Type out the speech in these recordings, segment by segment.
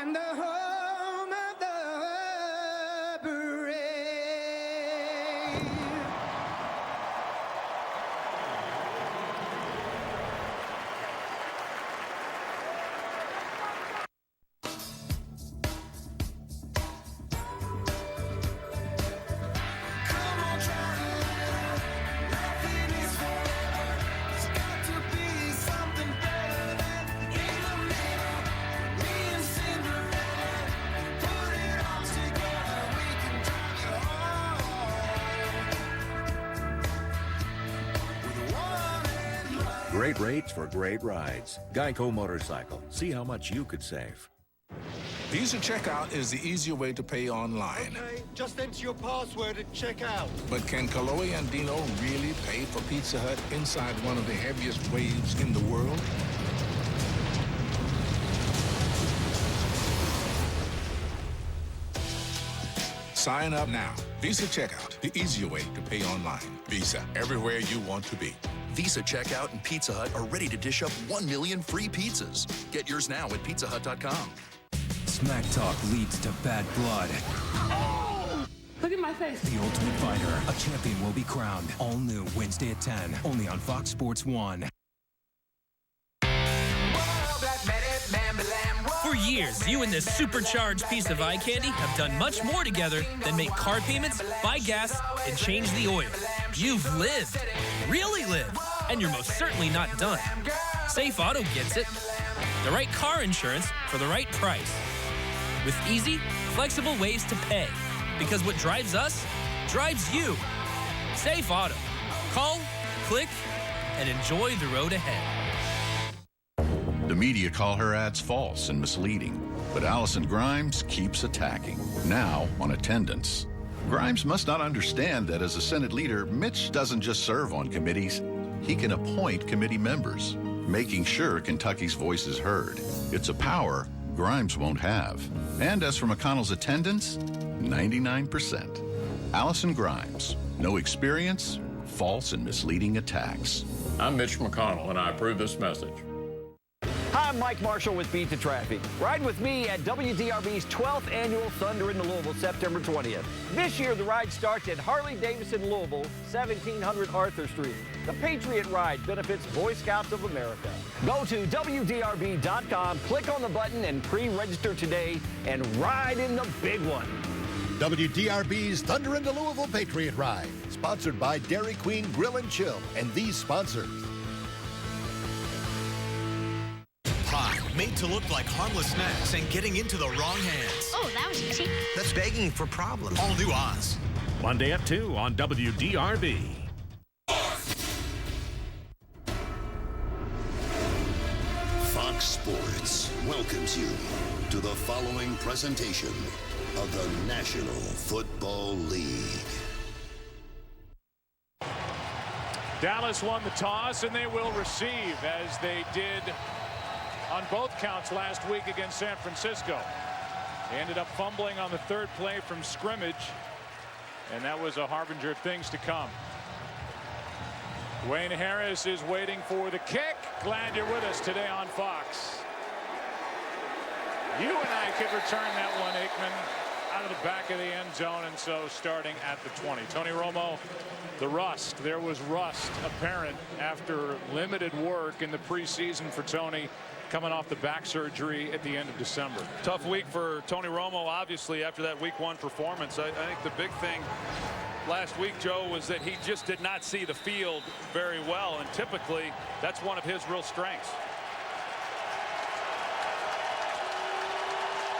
and the home of the brave. Great rates for great rides. Geico Motorcycle. See how much you could save. Visa Checkout is the easier way to pay online. Okay, just enter your password and check out. But can Kaloe and Dino really pay for Pizza Hut inside one of the heaviest waves in the world? Sign up now. Visa Checkout, the easier way to pay online. Visa, everywhere you want to be. Visa Checkout and Pizza Hut are ready to dish up 1 million free pizzas. Get yours now at pizzahut.com. Smack talk leads to bad blood. Oh! Look at my face. The Ultimate Fighter, a champion will be crowned. All new Wednesday at 10, only on Fox Sports 1. For years, you and this supercharged piece of eye candy have done much more together than make car payments, buy gas, and change the oil. You've lived, really lived, and you're most certainly not done. Safe Auto gets it. The right car insurance for the right price. With easy, flexible ways to pay. Because what drives us, drives you. Safe Auto. Call, click, and enjoy the road ahead. The media call her ads false and misleading, but Allison Grimes keeps attacking, now on attendance. Grimes must not understand that as a Senate leader, Mitch doesn't just serve on committees, he can appoint committee members, making sure Kentucky's voice is heard. It's a power Grimes won't have. And as for McConnell's attendance, 99%. Allison Grimes, no experience, false and misleading attacks. I'm Mitch McConnell, and I approve this message. Hi, I'm Mike Marshall with Beat the Traffic. Ride with me at WDRB's 12th annual Thunder in Louisville, September 20th. This year, the ride starts at Harley-Davidson, Louisville, 1700 Arthur Street. The Patriot Ride benefits Boy Scouts of America. Go to WDRB.com, click on the button, and pre-register today, and ride in the big one. WDRB's Thunder in the Louisville Patriot Ride, sponsored by Dairy Queen Grill and Chill, and these sponsors. Pie, made to look like harmless snacks and getting into the wrong hands. Oh, that was easy. That's begging for problems. All new Oz. Monday at 2 on WDRB. Fox Sports welcomes you to the following presentation of the National Football League. Dallas won the toss, and they will receive, as they did on both counts last week against San Francisco. They ended up fumbling on the third play from scrimmage, and that was a harbinger of things to come. Wayne Harris is waiting for the kick. Glad you're with us today on Fox. You and I could return that one, Aikman, out of the back of the end zone, and so starting at the 20. Tony Romo, the rust. There was rust apparent after limited work in the preseason for Tony, coming off the back surgery at the end of December. Tough week for Tony Romo, obviously, after that week 1 performance. I think the big thing last week, Joe, was that he just did not see the field very well, and typically that's one of his real strengths.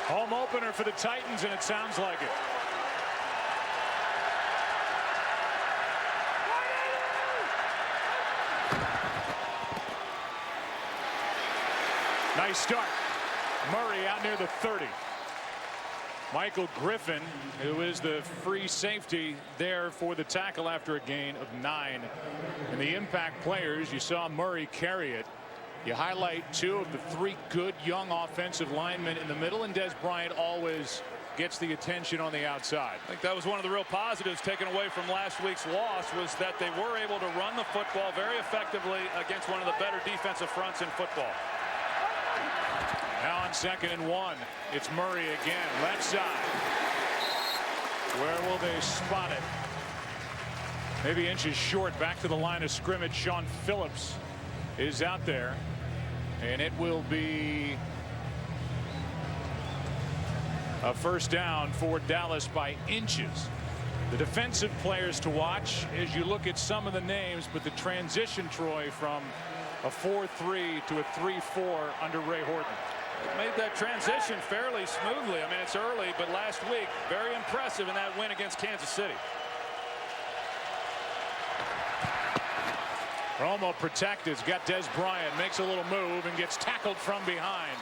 Home opener for the Titans, and it sounds like it. Nice start. Murray out near the 30. Michael Griffin, who is the free safety, there for the tackle after a gain of 9. And the impact players, you saw Murray carry it. You highlight 2 of the 3 good young offensive linemen in the middle, and Des Bryant always gets the attention on the outside. I think that was one of the real positives taken away from last week's loss, was that they were able to run the football very effectively against one of the better defensive fronts in football. Now on on 2nd and 1. It's Murray again, left side. Where will they spot it? Maybe inches short, back to the line of scrimmage. Sean Phillips is out there, and it will be a first down for Dallas by inches. The defensive players to watch as you look at some of the names, but the transition, Troy, from a 4-3 to a 3-4 under Ray Horton. Made that transition fairly smoothly. I mean, it's early, but last week, very impressive in that win against Kansas City. Romo protected. He's got Des Bryant, makes a little move and gets tackled from behind.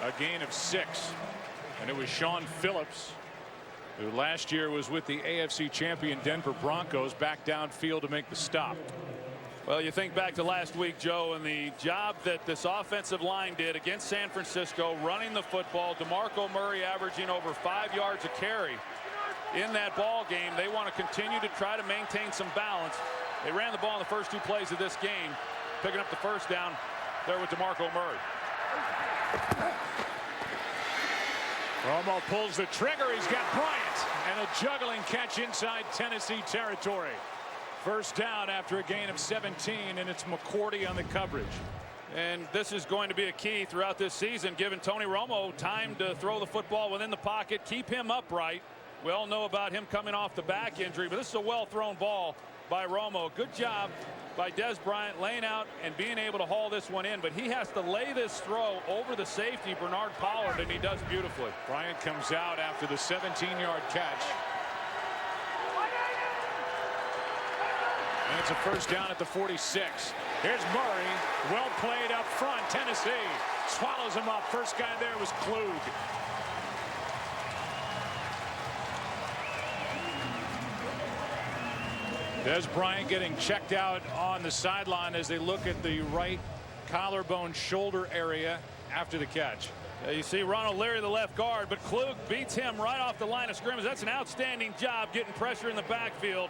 A gain of 6. And it was Sean Phillips, who last year was with the AFC champion Denver Broncos, back downfield to make the stop. Well, you think back to last week, Joe, and the job that this offensive line did against San Francisco, running the football. DeMarco Murray averaging over 5 yards a carry in that ball game. They want to continue to try to maintain some balance. They ran the ball in the first 2 plays of this game, picking up the first down there with DeMarco Murray. Romo pulls the trigger. He's got Bryant, and a juggling catch inside Tennessee territory. First down after a gain of 17, and it's McCourty on the coverage. And this is going to be a key throughout this season, giving Tony Romo time to throw the football within the pocket, keep him upright. We all know about him coming off the back injury, but this is a well-thrown ball by Romo. Good job by Des Bryant laying out and being able to haul this one in, but he has to lay this throw over the safety, Bernard Pollard, and he does beautifully. Bryant comes out after the 17-yard catch. And it's a first down at the 46. Here's Murray. Well played up front. Tennessee swallows him up. First guy there was Klug. Des Bryant getting checked out on the sideline as they look at the right collarbone shoulder area after the catch. You see Ronald Leary, the left guard, but Klug beats him right off the line of scrimmage. That's an outstanding job getting pressure in the backfield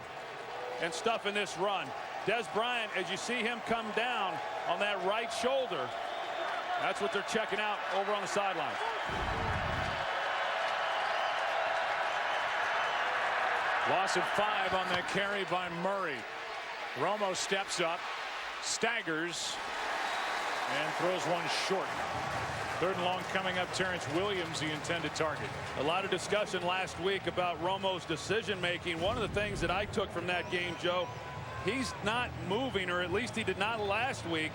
and stuffing this run. Des Bryant, as you see him come down on that right shoulder, that's what they're checking out over on the sideline. Loss of 5 on that carry by Murray. Romo steps up, staggers, and throws one short. 3rd and long coming up. Terrence Williams, the intended target. A lot of discussion last week about Romo's decision making. One of the things that I took from that game, Joe, he's not moving, or at least he did not last week,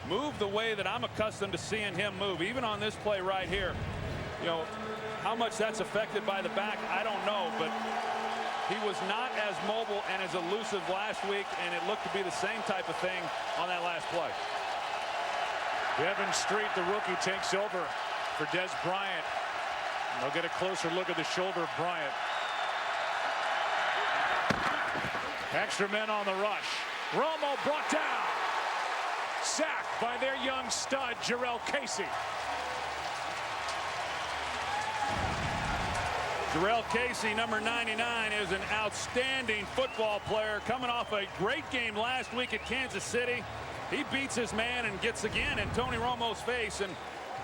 move the way that I'm accustomed to seeing him move. Even on this play right here, you know, how much that's affected by the back, I don't know, but he was not as mobile and as elusive last week, and it looked to be the same type of thing on that last play. Devin Street, the rookie, takes over for Des Bryant. And they'll get a closer look at the shoulder of Bryant. Extra men on the rush. Romo brought down. Sacked by their young stud, Jarrell Casey. Jarrell Casey, number 99, is an outstanding football player, coming off a great game last week at Kansas City. He beats his man and gets again in Tony Romo's face. And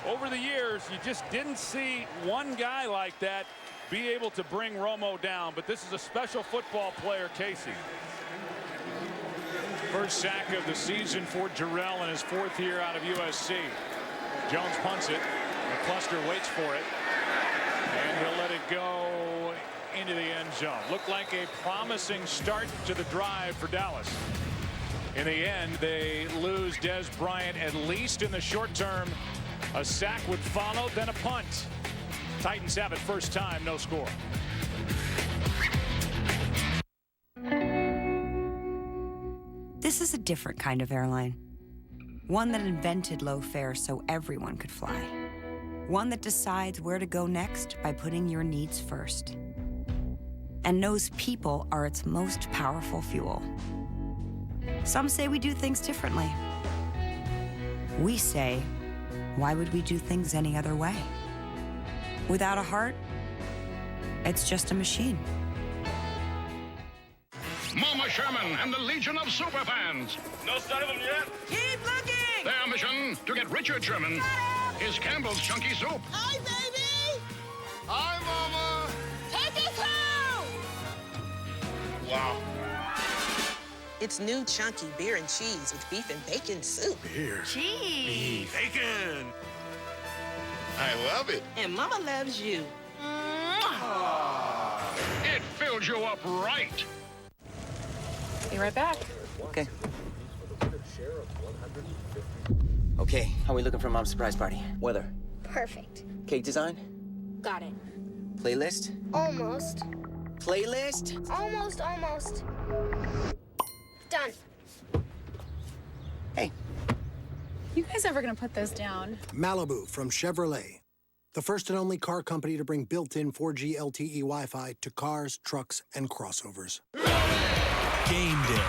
over the years, you just didn't see one guy like that be able to bring Romo down. But this is a special football player, Casey. First sack of the season for Jarrell in his 4th year out of USC. Jones punts it. McCluster waits for it. And he'll let it go into the end zone. Looked like a promising start to the drive for Dallas. In the end, they lose Des Bryant, at least in the short term. A sack would follow, then a punt. Titans have it first time, no score. This is a different kind of airline. One that invented low fares so everyone could fly. One that decides where to go next by putting your needs first. And knows people are its most powerful fuel. Some say we do things differently. We say, why would we do things any other way? Without a heart, it's just a machine. Mama Sherman and the Legion of Superfans. No sign of them yet? Keep looking! Their mission, to get Richard Sherman is Campbell's Chunky Soup. Hi, baby! Hi, Mama! Take us home! Wow. It's new chunky beer and cheese with beef and bacon soup. Beer. Cheese. Bacon. I love it. And Mama loves you. It fills you up right. Be right back. Okay. Okay, how are we looking for Mom's surprise party? Weather? Perfect. Cake design? Got it. Playlist? Almost. Playlist? Almost. Done. Hey. You guys ever gonna put those down? Malibu from Chevrolet. The first and only car company to bring built-in 4G LTE Wi-Fi to cars, trucks, and crossovers. Game day.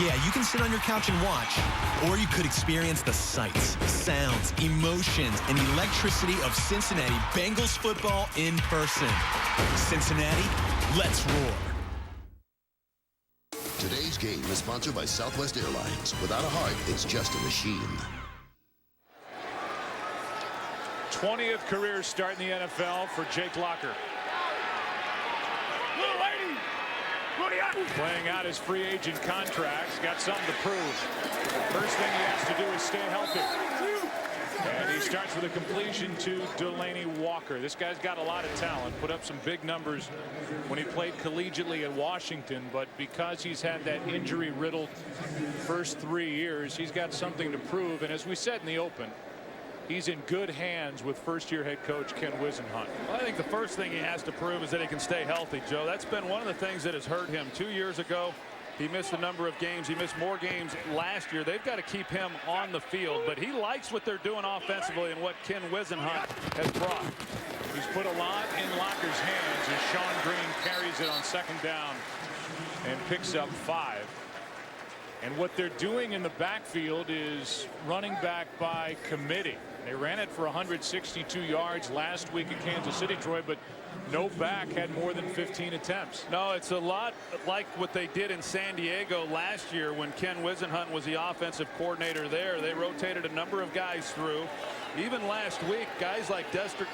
Yeah, you can sit on your couch and watch, or you could experience the sights, sounds, emotions, and electricity of Cincinnati Bengals football in person. Cincinnati, let's roar. Today's game is sponsored by Southwest Airlines. Without a heart, it's just a machine. 20th career start in the NFL for Jake Locker. Little lady! Playing out his free agent contracts, got something to prove. First thing he has to do is stay healthy. And he starts with a completion to Delaney Walker. This guy's got a lot of talent, put up some big numbers when he played collegiately at Washington, but because he's had that injury-riddled first 3 years, he's got something to prove. And as we said in the open, he's in good hands with first-year head coach Ken Wisenhunt. Well, I think the first thing he has to prove is that he can stay healthy, Joe. That's been one of the things that has hurt him. 2 years ago, he missed a number of games. He missed more games last year. They've got to keep him on the field, but he likes what they're doing offensively and what Ken Wisenhunt has brought. He's put a lot in Locker's hands as Sean Green carries it on second down and picks up 5. And what they're doing in the backfield is running back by committee. They ran it for 162 yards last week in Kansas City, Troy, but no back had more than 15 attempts. No, it's a lot like what they did in San Diego last year when Ken Wisenhunt was the offensive coordinator there. They rotated a number of guys through. Even last week, guys like Dexter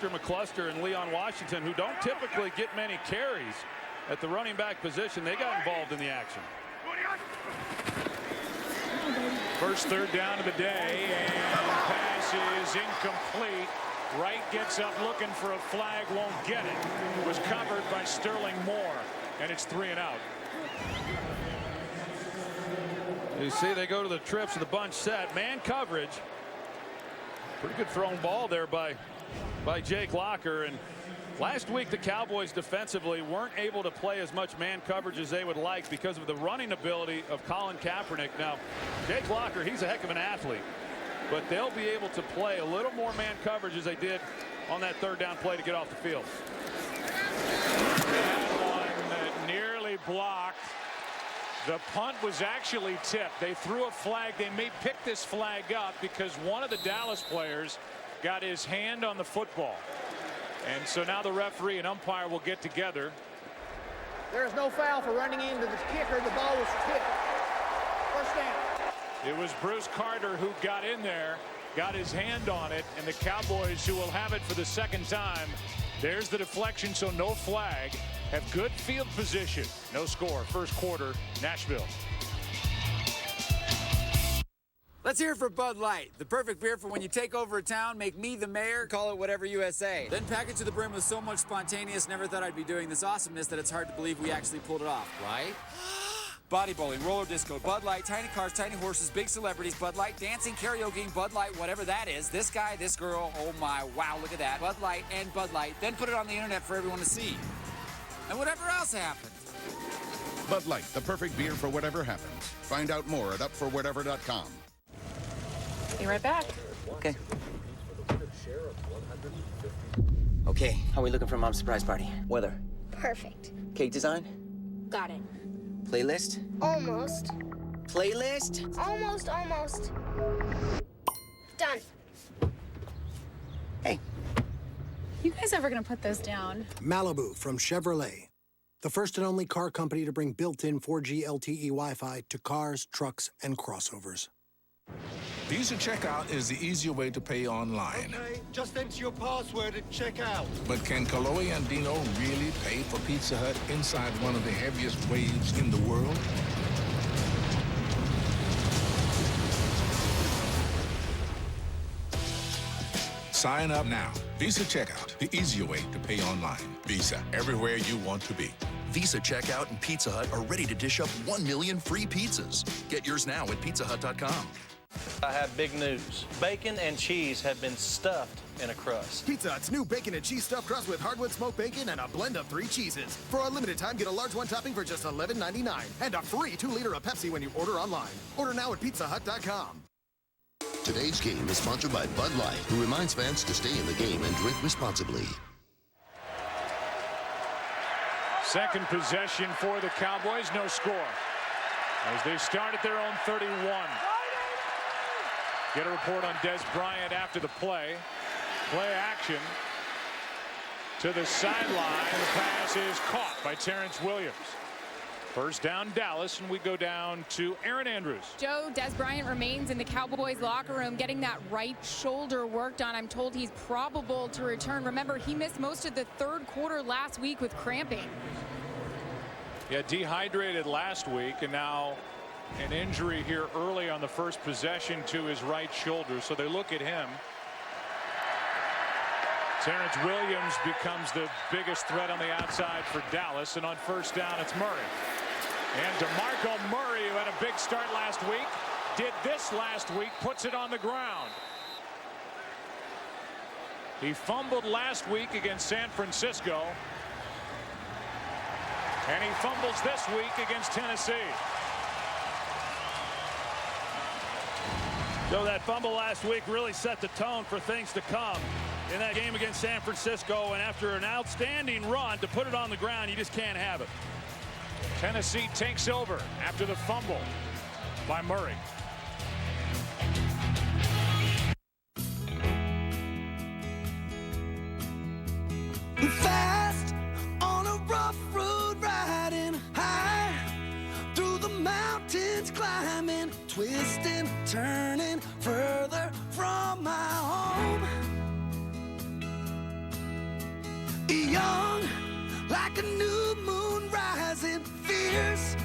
McCluster and Leon Washington, who don't typically get many carries at the running back position, they got involved in the action. First third down of the day, and pass is incomplete. Wright gets up looking for a flag, won't get it. Was covered by Sterling Moore, and it's 3 and out. You see they go to the trips of the bunch set. Man coverage. Pretty good thrown ball there by Jake Locker. And last week the Cowboys defensively weren't able to play as much man coverage as they would like because of the running ability of Colin Kaepernick. Now Jake Locker, he's a heck of an athlete, but they'll be able to play a little more man coverage as they did on that third down play to get off the field. That one nearly blocked. The punt was actually tipped. They threw a flag. They may pick this flag up because one of the Dallas players got his hand on the football. And so now the referee and umpire will get together. There is no foul for running into the kicker. The ball was tipped. First down. It was Bruce Carter who got in there, got his hand on it, and the Cowboys, who will have it for the second time. There's the deflection, so no flag. Have good field position. No score. First quarter, Nashville. Let's hear it for Bud Light, the perfect beer for when you take over a town, make me the mayor, call it whatever USA. Then pack it to the brim with so much spontaneous, never thought I'd be doing this awesomeness that it's hard to believe we actually pulled it off, right? Body bowling, roller disco, Bud Light, tiny cars, tiny horses, big celebrities, Bud Light, dancing, karaoke, Bud Light, whatever that is. This guy, this girl, oh my, wow, look at that. Bud Light and Bud Light, then put it on the internet for everyone to see. And whatever else happened. Bud Light, the perfect beer for whatever happens. Find out more at upforwhatever.com. Be right back. Okay. Okay, how are we looking for Mom's surprise party? Weather? Perfect. Cake design? Got it. Playlist? Almost. Playlist? Almost. Done. Hey. You guys ever gonna put those down? Malibu from Chevrolet. The first and only car company to bring built-in 4G LTE Wi-Fi to cars, trucks, and crossovers. Visa Checkout is the easier way to pay online. Okay, just enter your password at checkout. But can Kaloe and Dino really pay for Pizza Hut inside one of the heaviest waves in the world? Sign up now. Visa Checkout, the easier way to pay online. Visa, everywhere you want to be. Visa Checkout and Pizza Hut are ready to dish up 1 million free pizzas. Get yours now at pizzahut.com. I have big news. Bacon and cheese have been stuffed in a crust. Pizza Hut's new bacon and cheese stuffed crust with hardwood smoked bacon and a blend of 3 cheeses. For a limited time, get a large one topping for just $11.99 and a free 2-liter of Pepsi when you order online. Order now at pizzahut.com. Today's game is sponsored by Bud Light, who reminds fans to stay in the game and drink responsibly. Second possession for the Cowboys, no score. As they start at their own 31. Get a report on Des Bryant after the play. Play action to the sideline. The pass is caught by Terrence Williams. First down, Dallas, and we go down to Aaron Andrews. Joe, Des Bryant remains in the Cowboys locker room getting that right shoulder worked on. I'm told he's probable to return. Remember, he missed most of the third quarter last week with cramping. Yeah, dehydrated last week, and now an injury here early on the first possession to his right shoulder. So they look at him. Terrence Williams becomes the biggest threat on the outside for Dallas, and on first down, it's Murray. And DeMarco Murray, who had a big start last week, did this last week, puts it on the ground. He fumbled last week against San Francisco, and he fumbles this week against Tennessee. So that fumble last week really set the tone for things to come in that game against San Francisco, and after an outstanding run, to put it on the ground, you just can't have it. Tennessee takes over after the fumble by Murray. Fast on a rough road, riding high through the mountains, climbing, twisting, turning further from my home. Young like a new moon rising, fierce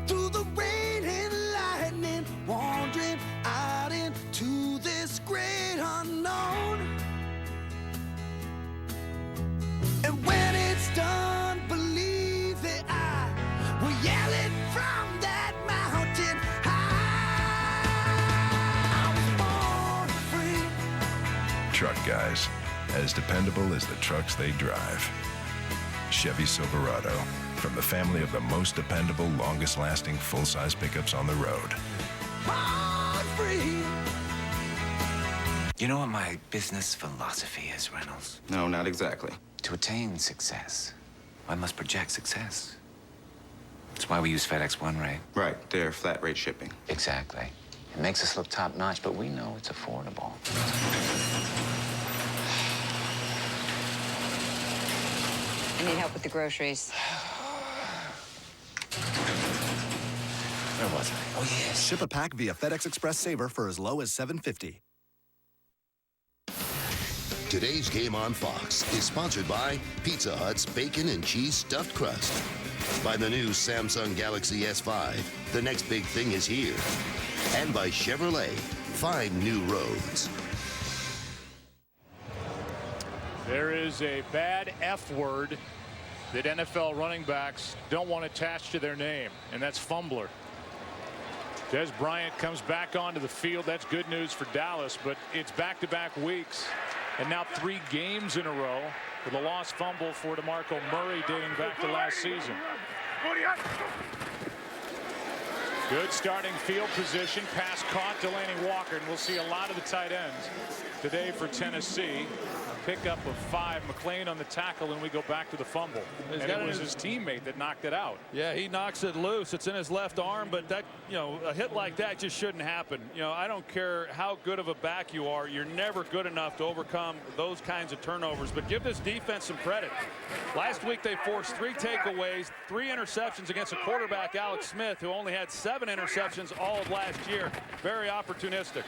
through the rain and lightning, wandering out into this great unknown. And when it's done, believe that I will yell it from that mountain high. I was born free. Truck guys, as dependable as the trucks they drive. Chevy Silverado, from the family of the most dependable, longest-lasting full-size pickups on the road. Born free. You know what my business philosophy is, Reynolds? No, not exactly. To attain success, one must project success. That's why we use FedEx One Rate. Right, they're flat rate shipping. Exactly. It makes us look top-notch, but we know it's affordable. I need help with the groceries. Where was I? Oh, yes. Ship a pack via FedEx Express Saver for as low as $7.50. Today's game on Fox is sponsored by Pizza Hut's Bacon and Cheese Stuffed Crust. By the new Samsung Galaxy S5, the next big thing is here. And by Chevrolet, find new roads. There is a bad F word that NFL running backs don't want attached to their name, and that's fumbler. Des Bryant comes back onto the field. That's good news for Dallas, but it's back-to-back weeks, and now 3 games in a row with a lost fumble for DeMarco Murray dating back to last season. Good starting field position. Pass caught, Delaney Walker, and we'll see a lot of the tight ends today for Tennessee. Pickup of 5. McClain on the tackle, and we go back to the fumble. And it was his teammate that knocked it out. Yeah, he knocks it loose. It's in his left arm, but that, a hit like that just shouldn't happen. I don't care how good of a back you are. You're never good enough to overcome those kinds of turnovers. But give this defense some credit. Last week they forced 3 takeaways, 3 interceptions against a quarterback, Alex Smith, who only had 7 interceptions all of last year. Very opportunistic.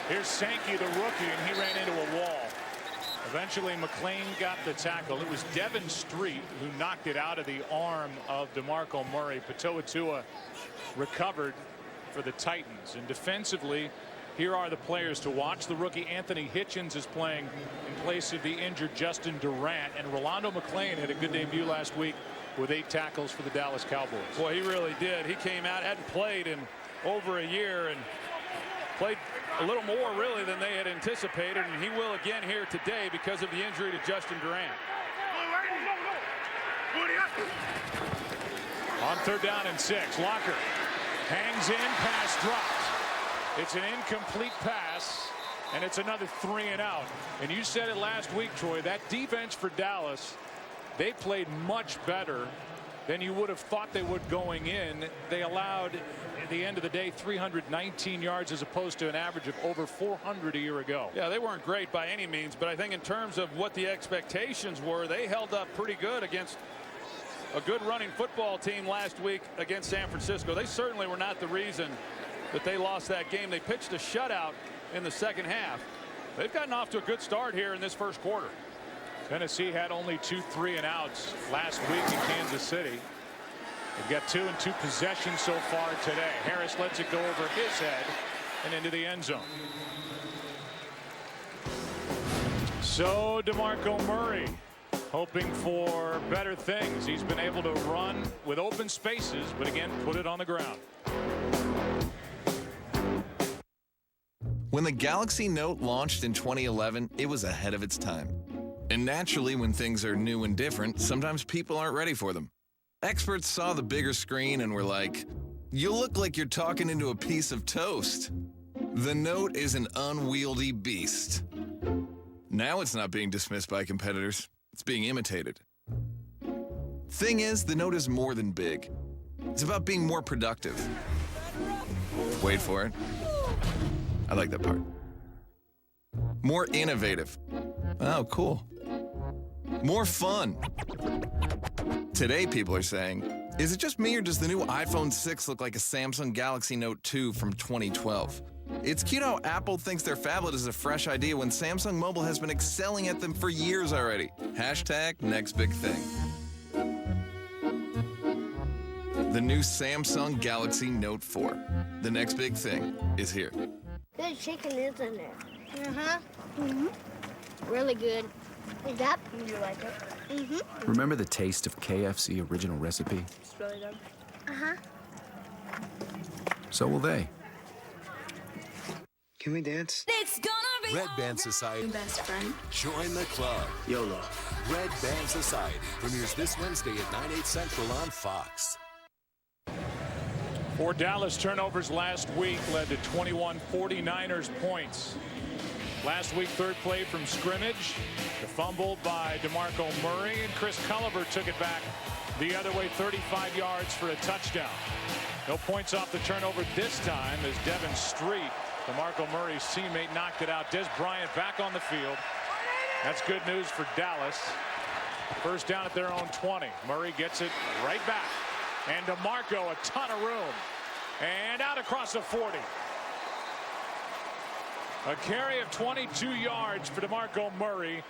Here's Sankey, the rookie, and he ran into a wall. Eventually, McLean got the tackle. It was Devin Street who knocked it out of the arm of DeMarco Murray. Patoa recovered for the Titans. And defensively, here are the players to watch. The rookie Anthony Hitchens is playing in place of the injured Justin Durant. And Rolando McClain had a good debut last week with 8 tackles for the Dallas Cowboys. Boy, he really did. He came out, hadn't played in over a year, and played a little more really than they had anticipated, and he will again here today because of the injury to Justin Durant. On 3rd down and 6, Locker hangs in, pass dropped. It's an incomplete pass, and it's another 3 and out. And you said it last week, Troy, that defense for Dallas, they played much better than you would have thought they would going in. They allowed, at the end of the day, 319 yards as opposed to an average of over 400 a year ago. Yeah, they weren't great by any means, but I think in terms of what the expectations were, they held up pretty good against a good running football team last week against San Francisco. They certainly were not the reason that they lost that game. They pitched a shutout in the second half. They've gotten off to a good start here in this first quarter. Tennessee had only 2 3-and-outs last week in Kansas City. They've got 2 and 2 possessions so far today. Harris lets it go over his head and into the end zone. So DeMarco Murray hoping for better things. He's been able to run with open spaces, but again, put it on the ground. When the Galaxy Note launched in 2011, it was ahead of its time. And naturally, when things are new and different, sometimes people aren't ready for them. Experts saw the bigger screen and were like, "You look like you're talking into a piece of toast." The Note is an unwieldy beast. Now it's not being dismissed by competitors. It's being imitated. Thing is, the Note is more than big. It's about being more productive. Wait for it. I like that part. More innovative. Oh, cool. More fun. Today, people are saying, is it just me or does the new iPhone 6 look like a Samsung Galaxy Note 2 from 2012? It's cute how Apple thinks their phablet is a fresh idea when Samsung Mobile has been excelling at them for years already. Hashtag next big thing. The new Samsung Galaxy Note 4. The next big thing is here. Good chicken, isn't it? Uh-huh. Mm-hmm. Really good. Is that? You like it? Mm-hmm. Remember the taste of KFC original recipe? It's really good. Uh-huh. So will they. Can we dance? It's gonna be Red Band Society. Best friend. Join the club. YOLO. Red Band Society premieres this Wednesday at 9/8 Central on Fox. 4 Dallas turnovers last week led to 21 49ers points. Last week, 3rd play from scrimmage. The fumble by DeMarco Murray, and Chris Culliver took it back the other way, 35 yards for a touchdown. No points off the turnover this time as Devin Street, DeMarco Murray's teammate, knocked it out. Des Bryant back on the field. That's good news for Dallas. First down at their own 20. Murray gets it right back. And DeMarco, a ton of room. And out across the 40. A carry of 22 yards for DeMarco Murray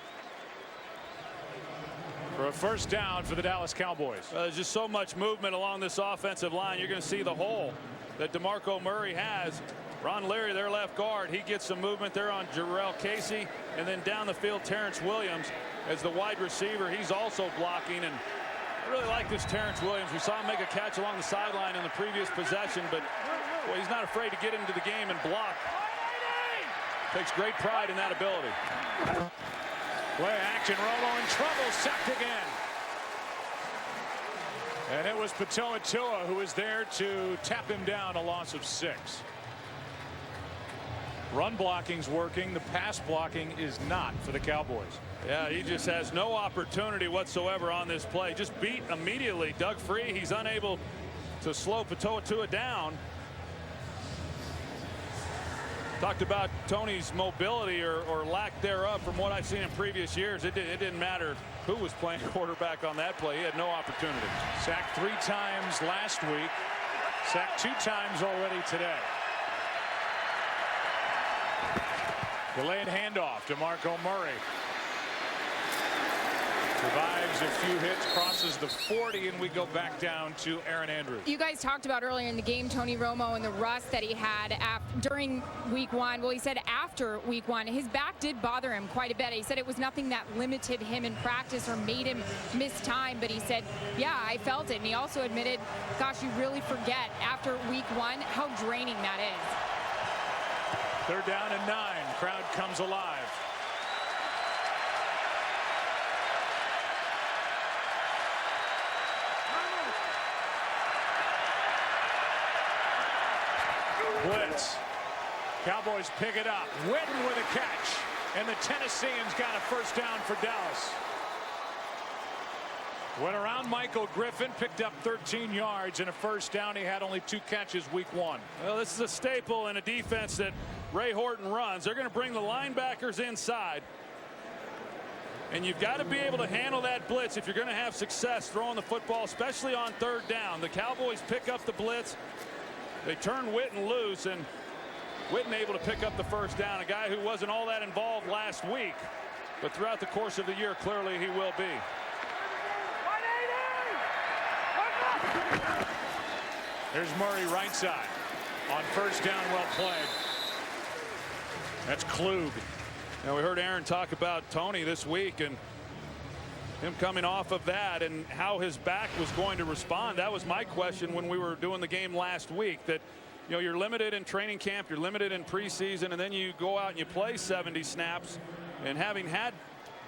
for a first down for the Dallas Cowboys. There's just so much movement along this offensive line. You're going to see the hole that DeMarco Murray has. Ron Leary, their left guard, he gets some movement there on Jarrell Casey. And then down the field, Terrence Williams as the wide receiver. He's also blocking. And I really like this Terrence Williams. We saw him make a catch along the sideline in the previous possession, but boy, he's not afraid to get into the game and block. Takes great pride in that ability. Play action, Romo in trouble, sacked again. And it was Patoa who was there to tap him down, a loss of 6. Run blocking's working. The pass blocking is not for the Cowboys. Yeah, he just has no opportunity whatsoever on this play. Just beat immediately. Doug Free, he's unable to slow Patoa down. Talked about Tony's mobility or lack thereof from what I've seen in previous years. It didn't matter who was playing quarterback on that play. He had no opportunity. Sacked 3 times last week. Sacked 2 times already today. Delayed handoff to DeMarco Murray. Survives a few hits, crosses the 40, and we go back down to Erin Andrews. You guys talked about earlier in the game Tony Romo and the rust that he had during week 1. Well, he said after week 1, his back did bother him quite a bit. He said it was nothing that limited him in practice or made him miss time, but he said, yeah, I felt it. And he also admitted, gosh, you really forget after week 1 how draining that is. 3rd down and 9. Crowd comes alive. Blitz. Cowboys pick it up. Witten with a catch. And the Tennesseans got a first down for Dallas. Went around Michael Griffin, picked up 13 yards and a first down. He had only 2 catches week 1. Well, this is a staple in a defense that Ray Horton runs. They're going to bring the linebackers inside. And you've got to be able to handle that blitz if you're going to have success throwing the football, especially on 3rd down. The Cowboys pick up the blitz. They turn Witten loose, and Witten able to pick up the first down. A guy who wasn't all that involved last week, but throughout the course of the year, clearly he will be. There's Murray right side on first down, well played. That's Klug. Now we heard Aaron talk about Tony this week and him coming off of that and how his back was going to respond. That was my question when we were doing the game last week, that you're limited in training camp, you're limited in preseason, and then you go out and you play 70 snaps. And having had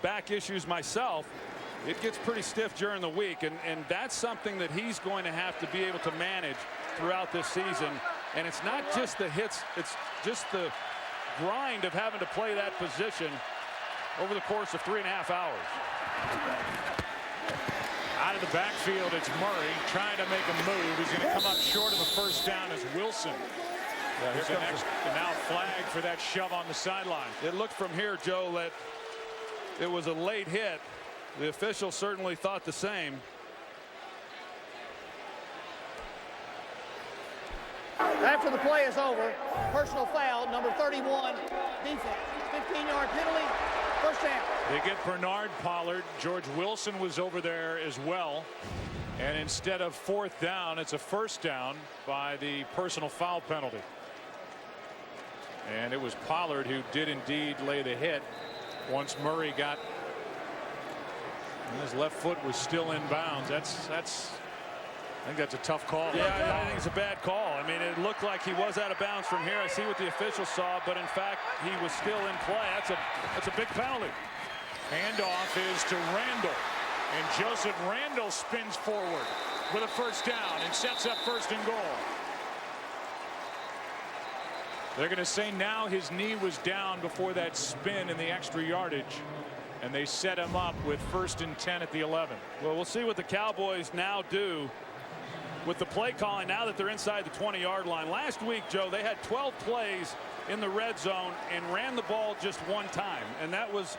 back issues myself, it gets pretty stiff during the week, and that's something that he's going to have to be able to manage throughout this season. And it's not just the hits, it's just the grind of having to play that position over the course of 3.5 hours. Out of the backfield, it's Murray trying to make a move. He's going to come up short of the first down as Wilson. There's an extra now flag for that shove on the sideline. It looked from here, Joe, that it was a late hit. The official certainly thought the same. After the play is over, personal foul, number 31, defense, 15-yard penalty, first down. They get Bernard Pollard. George Wilson was over there as well. And instead of 4th down, it's a first down by the personal foul penalty. And it was Pollard who did indeed lay the hit once Murray got. His left foot was still in bounds. I think that's a tough call. Yeah, I think it's a bad call. I mean, it looked like he was out of bounds from here. I see what the official saw, but in fact, he was still in play. That's a big penalty. Handoff is to Randall. And Joseph Randall spins forward with a first down and sets up 1st and goal. They're going to say now his knee was down before that spin in the extra yardage. And they set him up with 1st and 10 at the 11. Well, we'll see what the Cowboys now do with the play calling now that they're inside the 20-yard line. Last week, Joe, they had 12 plays in the red zone and ran the ball just 1 time. And that was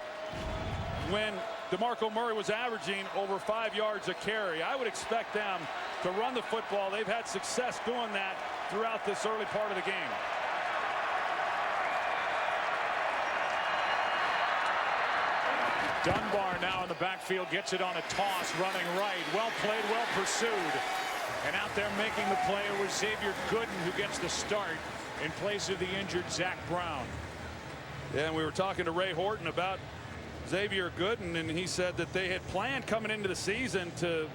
when DeMarco Murray was averaging over 5 yards a carry. I would expect them to run the football. They've had success doing that throughout this early part of the game. Dunbar now in the backfield, gets it on a toss, running right. Well played, well pursued. And out there making the play was Xavier Gooden, who gets the start in place of the injured Zach Brown. Yeah, and we were talking to Ray Horton about Xavier Gooden, and he said that they had planned coming into the season to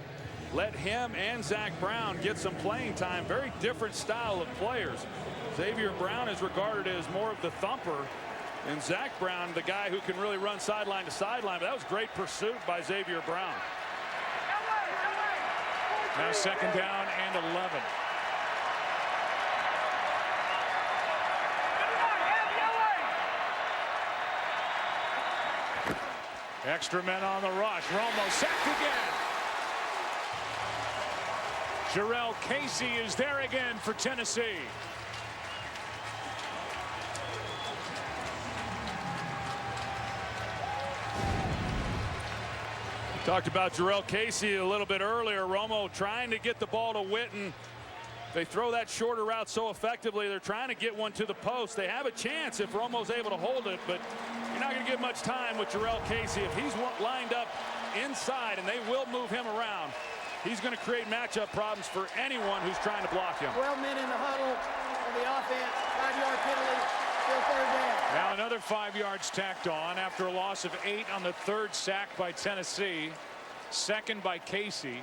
let him and Zach Brown get some playing time. Very different style of players. Xavier Brown is regarded as more of the thumper, and Zach Brown, the guy who can really run sideline to sideline. But that was great pursuit by Xavier Brown. Now 2nd down and 11. Extra men on the rush. Romo sacked again. Jarrell Casey is there again for Tennessee. Talked about Jarrell Casey a little bit earlier. Romo trying to get the ball to Witten. They throw that shorter route so effectively. They're trying to get one to the post. They have a chance if Romo's able to hold it, but you're not going to get much time with Jarrell Casey. If he's lined up inside, and they will move him around, he's going to create matchup problems for anyone who's trying to block him. 12 men in the huddle on the offense. 5-yard penalty. Still third down. Now another 5 yards tacked on after a loss of 8 on the third sack by Tennessee. Second by Casey.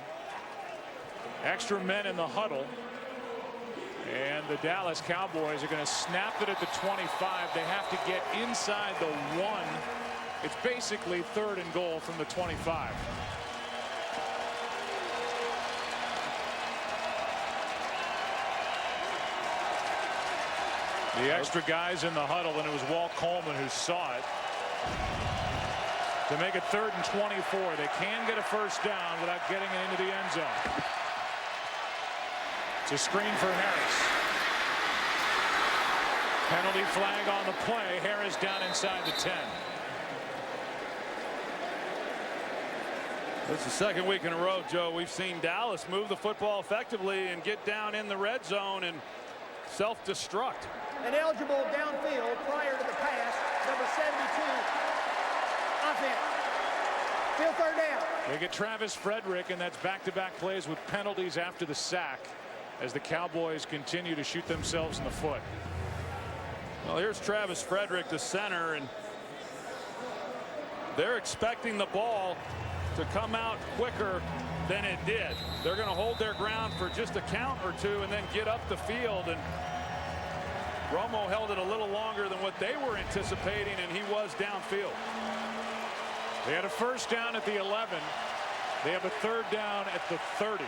Extra men in the huddle. And the Dallas Cowboys are going to snap it at the 25. They have to get inside the 1. It's basically 3rd and goal from the 25. The extra guys in the huddle, and it was Walt Coleman who saw it. To make it 3rd and 24. They can get a first down without getting it into the end zone. It's a screen for Harris. Penalty flag on the play. Harris down inside the 10. It's the second week in a row, Joe. We've seen Dallas move the football effectively and get down in the red zone and self-destruct. And eligible downfield prior to the pass, number 72, offense. Still third down. They get Travis Frederick, and that's back-to-back plays with penalties after the sack as the Cowboys continue to shoot themselves in the foot. Well, here's Travis Frederick, the center, and they're expecting the ball to come out quicker than it did. They're going to hold their ground for just a count or two and then get up the field, and Romo held it a little longer than what they were anticipating, and he was downfield. They had a first down at the 11. They have a third down at the 30.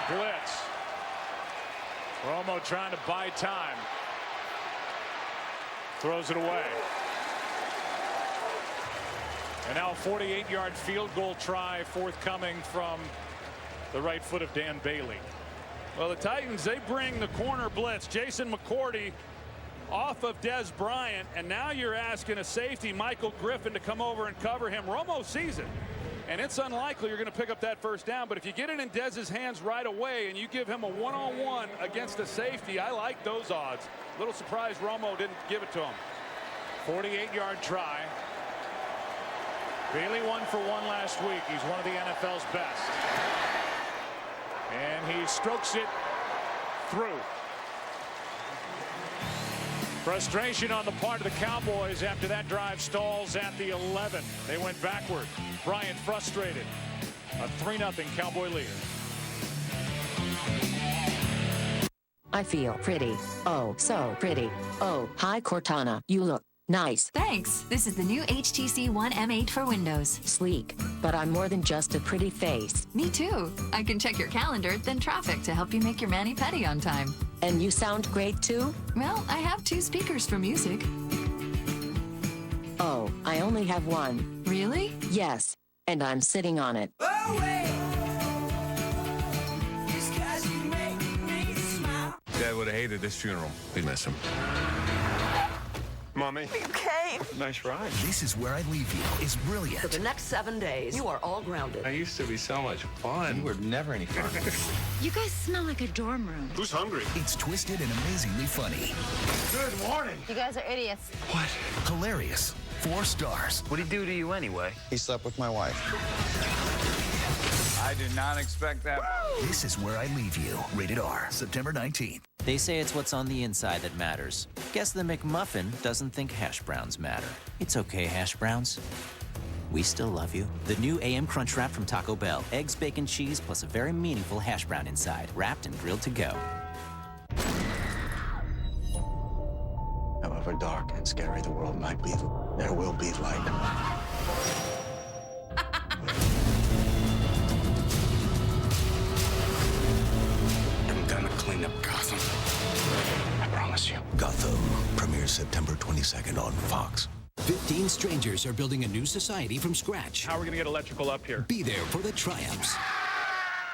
Blitz. Romo trying to buy time. Throws it away. And now a 48-yard field goal try forthcoming from the right foot of Dan Bailey. Well, the Titans, they bring the corner blitz. Jason McCourty off of Des Bryant, and now you're asking a safety, Michael Griffin, to come over and cover him. Romo sees it, and it's unlikely you're going to pick up that first down, but if you get it in Dez's hands right away and you give him a one-on-one against a safety, I like those odds. A little surprised Romo didn't give it to him. 48-yard try. Bailey 1 for 1 last week. He's one of the NFL's best. And he strokes it through. Frustration on the part of the Cowboys after that drive stalls at the 11. They went backward. Bryant frustrated. A 3-0 Cowboy lead. I feel pretty. Oh, so pretty. Oh, hi Cortana. You look nice. Thanks. This is the new HTC One M8 for Windows. Sleek. But I'm more than just a pretty face. Me too. I can check your calendar, then traffic to help you make your mani-pedi on time. And you sound great too? Well, I have 2 speakers for music. Oh, I only have one. Really? Yes. And I'm sitting on it. Oh, wait. It's 'cause you make me smile. Dad would have hated this funeral. We miss him. Mommy. Okay. Nice ride. This Is Where I Leave You is brilliant. For the next 7 days, you are all grounded. I used to be so much fun. You were never any fun. You guys smell like a dorm room. Who's hungry? It's twisted and amazingly funny. Good morning. You guys are idiots. What? Hilarious. 4 stars. What'd he do to you anyway? He slept with my wife. I did not expect that. This Is Where I Leave You. Rated R. September 19th. They say it's what's on the inside that matters. Guess the McMuffin doesn't think hash browns matter. It's okay, hash browns. We still love you. The new AM Crunch Wrap from Taco Bell. Eggs, bacon, cheese, plus a very meaningful hash brown inside. Wrapped and grilled to go. However dark and scary the world might be, there will be light. I'm gonna clean up Gotham. I promise you. Gotham premieres September 22nd on Fox. 15 strangers are building a new society from scratch. How are we going to get electrical up here? Be there for the triumphs.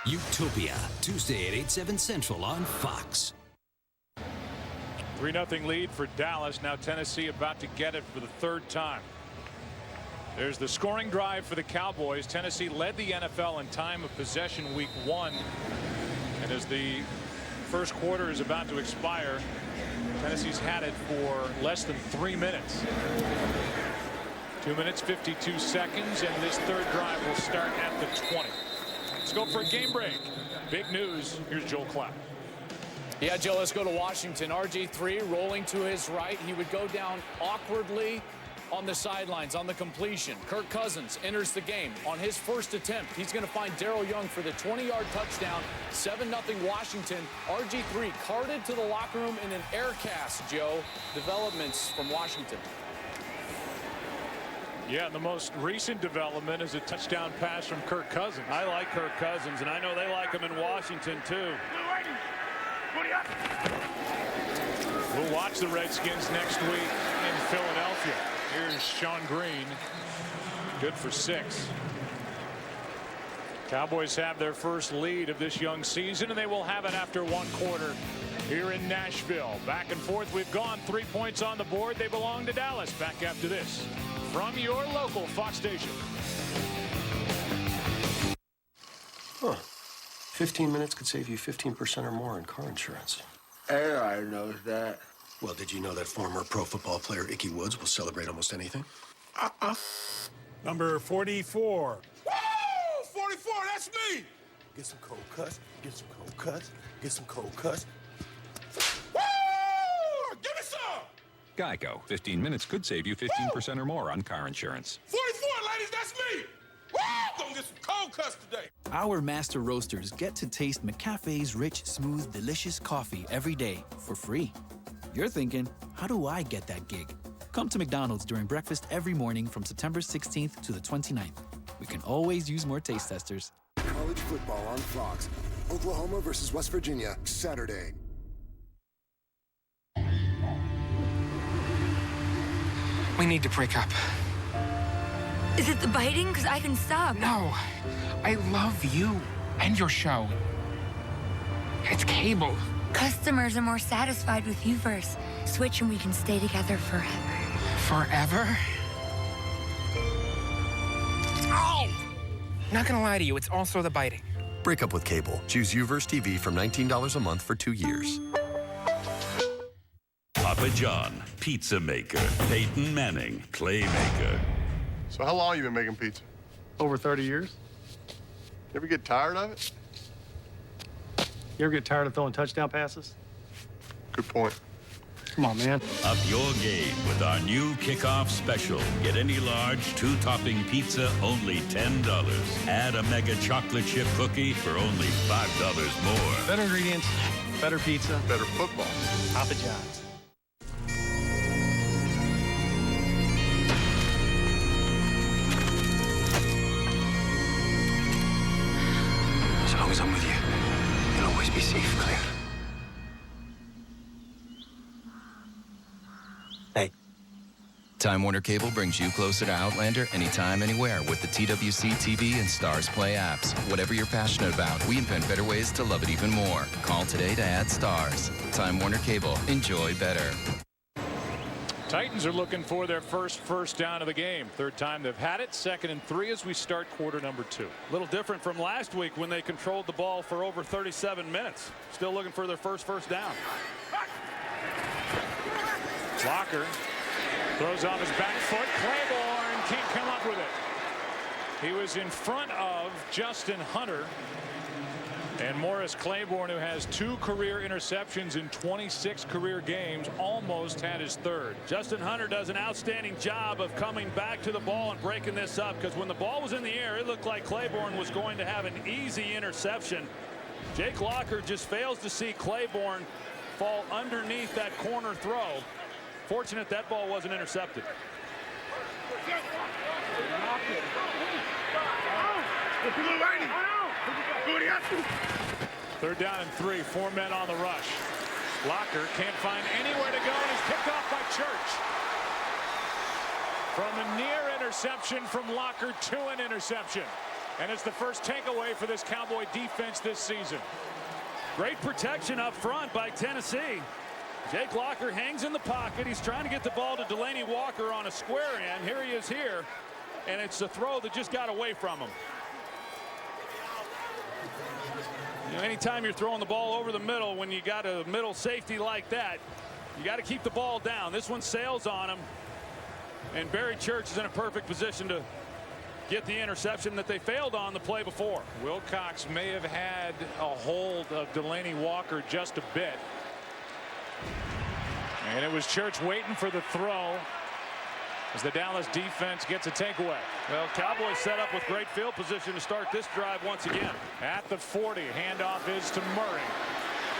Utopia, Tuesday at 8/7 Central on Fox. 3-0 lead for Dallas. Now Tennessee about to get it for the 3rd time. There's the scoring drive for the Cowboys. Tennessee led the NFL in time of possession week 1. And as the first quarter is about to expire, Tennessee's had it for less than 3 minutes. 2 minutes, 52 seconds, and this third drive will start at the 20. Let's go for a game break. Big news. Here's Joel Klatt. Yeah, Joe, let's go to Washington. RG3 rolling to his right. He would go down awkwardly on the sidelines on the completion. Kirk Cousins enters the game. On his first attempt, he's going to find Darrell Young for the 20-yard touchdown. 7-0 Washington. RG3 carted to the locker room in an air cast, Joe. Developments from Washington. Yeah, the most recent development is a touchdown pass from Kirk Cousins. I like Kirk Cousins, and I know they like him in Washington, too. We'll watch the Redskins next week in Philadelphia. Here's Sean Green. Good for 6. Cowboys have their first lead of this young season, and they will have it after 1 quarter here in Nashville. Back and forth we've gone. 3 points on the board. They belong to Dallas. Back after this from your local Fox station. Huh. 15 minutes could save you 15% or more in car insurance. Everybody knows that. Well, did you know that former pro football player Ickey Woods will celebrate almost anything? Number 44. Woo! 44, that's me! Get some cold cuts, get some cold cuts, get some cold cuts. Woo! Give me some! Geico. 15 minutes could save you 15% or more on car insurance. 44, ladies, that's me! Woo! Gonna get some cold cuts today. Our master roasters get to taste McCafe's rich, smooth, delicious coffee every day for free. You're thinking, how do I get that gig? Come to McDonald's during breakfast every morning from September 16th to the 29th. We can always use more taste testers. College football on Fox. Oklahoma versus West Virginia, Saturday. We need to break up. Is it the biting? Because I can stop. No. I love you and your show. It's cable. Customers are more satisfied with you first. Switch and we can stay together forever. Forever? Oh! Not gonna lie to you, it's also the biting. Break up with cable. Choose UVerse TV from $19 a month for 2 years. Papa John, pizza maker. Peyton Manning, playmaker. So how long you been making pizza? Over 30 years. You ever get tired of it? You ever get tired of throwing touchdown passes? Good point. Come on, man. Up your game with our new kickoff special. Get any large 2-topping pizza, only $10. Add a mega chocolate chip cookie for only $5 more. Better ingredients, better pizza, better football. Papa John's. As long as I'm with you, you'll always be safe, Claire. Hey. Time Warner Cable brings you closer to Outlander anytime, anywhere with the TWC TV and Stars Play apps. Whatever you're passionate about, we invent better ways to love it even more. Call today to add Stars. Time Warner Cable. Enjoy better. Titans are looking for their first down of the game. Third time they've had it. 2nd and 3 as we start quarter number 2. A little different from last week when they controlled the ball for over 37 minutes. Still looking for their first down. Locker throws off his back foot. Claiborne can't come up with it. He was in front of Justin Hunter. And Morris Claiborne, who has 2 career interceptions in 26 career games, almost had his 3rd. Justin Hunter does an outstanding job of coming back to the ball and breaking this up, because when the ball was in the air, it looked like Claiborne was going to have an easy interception. Jake Locker just fails to see Claiborne fall underneath that corner throw. Fortunate that ball wasn't intercepted. 3rd down and 3. 4 men on the rush. Locker can't find anywhere to go, and he's picked off by Church. From a near interception from Locker to an interception. And it's the first takeaway for this Cowboy defense this season. Great protection up front by Tennessee. Jake Locker hangs in the pocket. He's trying to get the ball to Delaney Walker on a square end. Here he is here. and it's a throw that just got away from him. You know, anytime you're throwing the ball over the middle, when you got a middle safety like that, you got to keep the ball down. This one sails on him, and Barry Church is in a perfect position to get the interception that they failed on the play before. Wilcox may have had a hold of Delaney Walker just a bit. And it was Church waiting for the throw as the Dallas defense gets a takeaway. Well, Cowboys set up with great field position to start this drive once again. At the 40, handoff is to Murray.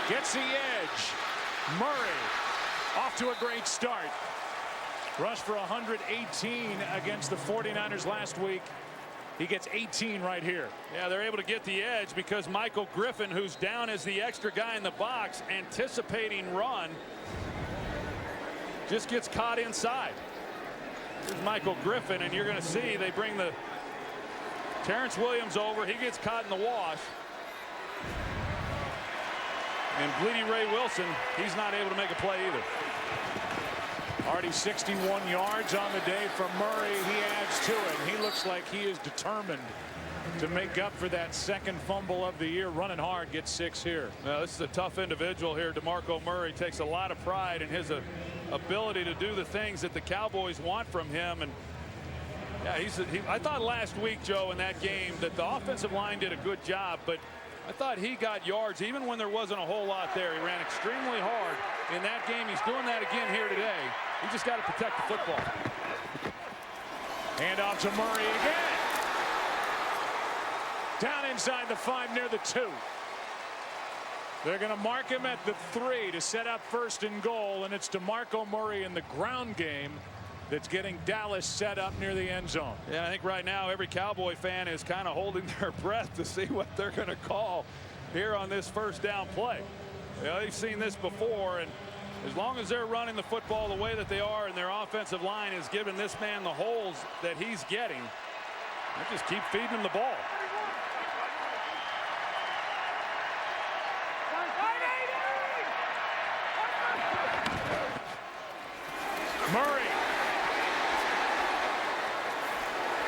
Gets the edge. Murray off to a great start. Rushed for 118 against the 49ers last week. He gets 18 right here. Yeah, they're able to get the edge because Michael Griffin, who's down as the extra guy in the box, anticipating run, just gets caught inside. Here's Michael Griffin, and you're going to see they bring the Terrence Williams over. He gets caught in the wash. And Bleedy Ray Wilson, he's not able to make a play either. Already 61 yards on the day from Murray. He adds to it. He looks like he is determined to make up for that second fumble of the year. Running hard, gets 6 here. Now, this is a tough individual here. DeMarco Murray takes a lot of pride in his ability to do the things that the Cowboys want from him. And yeah, I thought last week, Joe, in that game that the offensive line did a good job, but I thought he got yards even when there wasn't a whole lot there. He ran extremely hard in that game. He's doing that again here today. He just got to protect the football. Hand off to Murray again. Down inside the 5 near the 2. They're going to mark him at the 3 to set up 1st and goal, and it's DeMarco Murray in the ground game that's getting Dallas set up near the end zone. Yeah, I think right now every Cowboy fan is kind of holding their breath to see what they're going to call here on this 1st down play. Yeah, they've seen this before, and as long as they're running the football the way that they are and their offensive line is giving this man the holes that he's getting, they just keep feeding him the ball. Murray.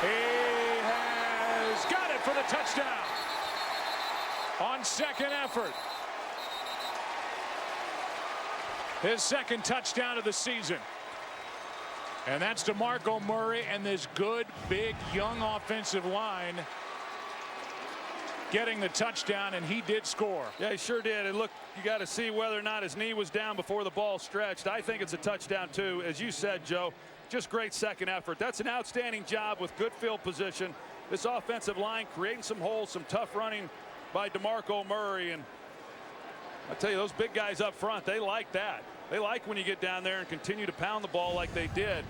He has got it for the touchdown on second effort. His second touchdown of the season. And that's DeMarco Murray and this good, big, young offensive line getting the touchdown, and he did score. Yeah, he sure did. And look, you got to see whether or not his knee was down before the ball stretched. I think it's a touchdown, too. As you said, Joe, just great second effort. That's an outstanding job with good field position. This offensive line creating some holes, some tough running by DeMarco Murray. And I tell you, those big guys up front, they like that. They like when you get down there and continue to pound the ball like they did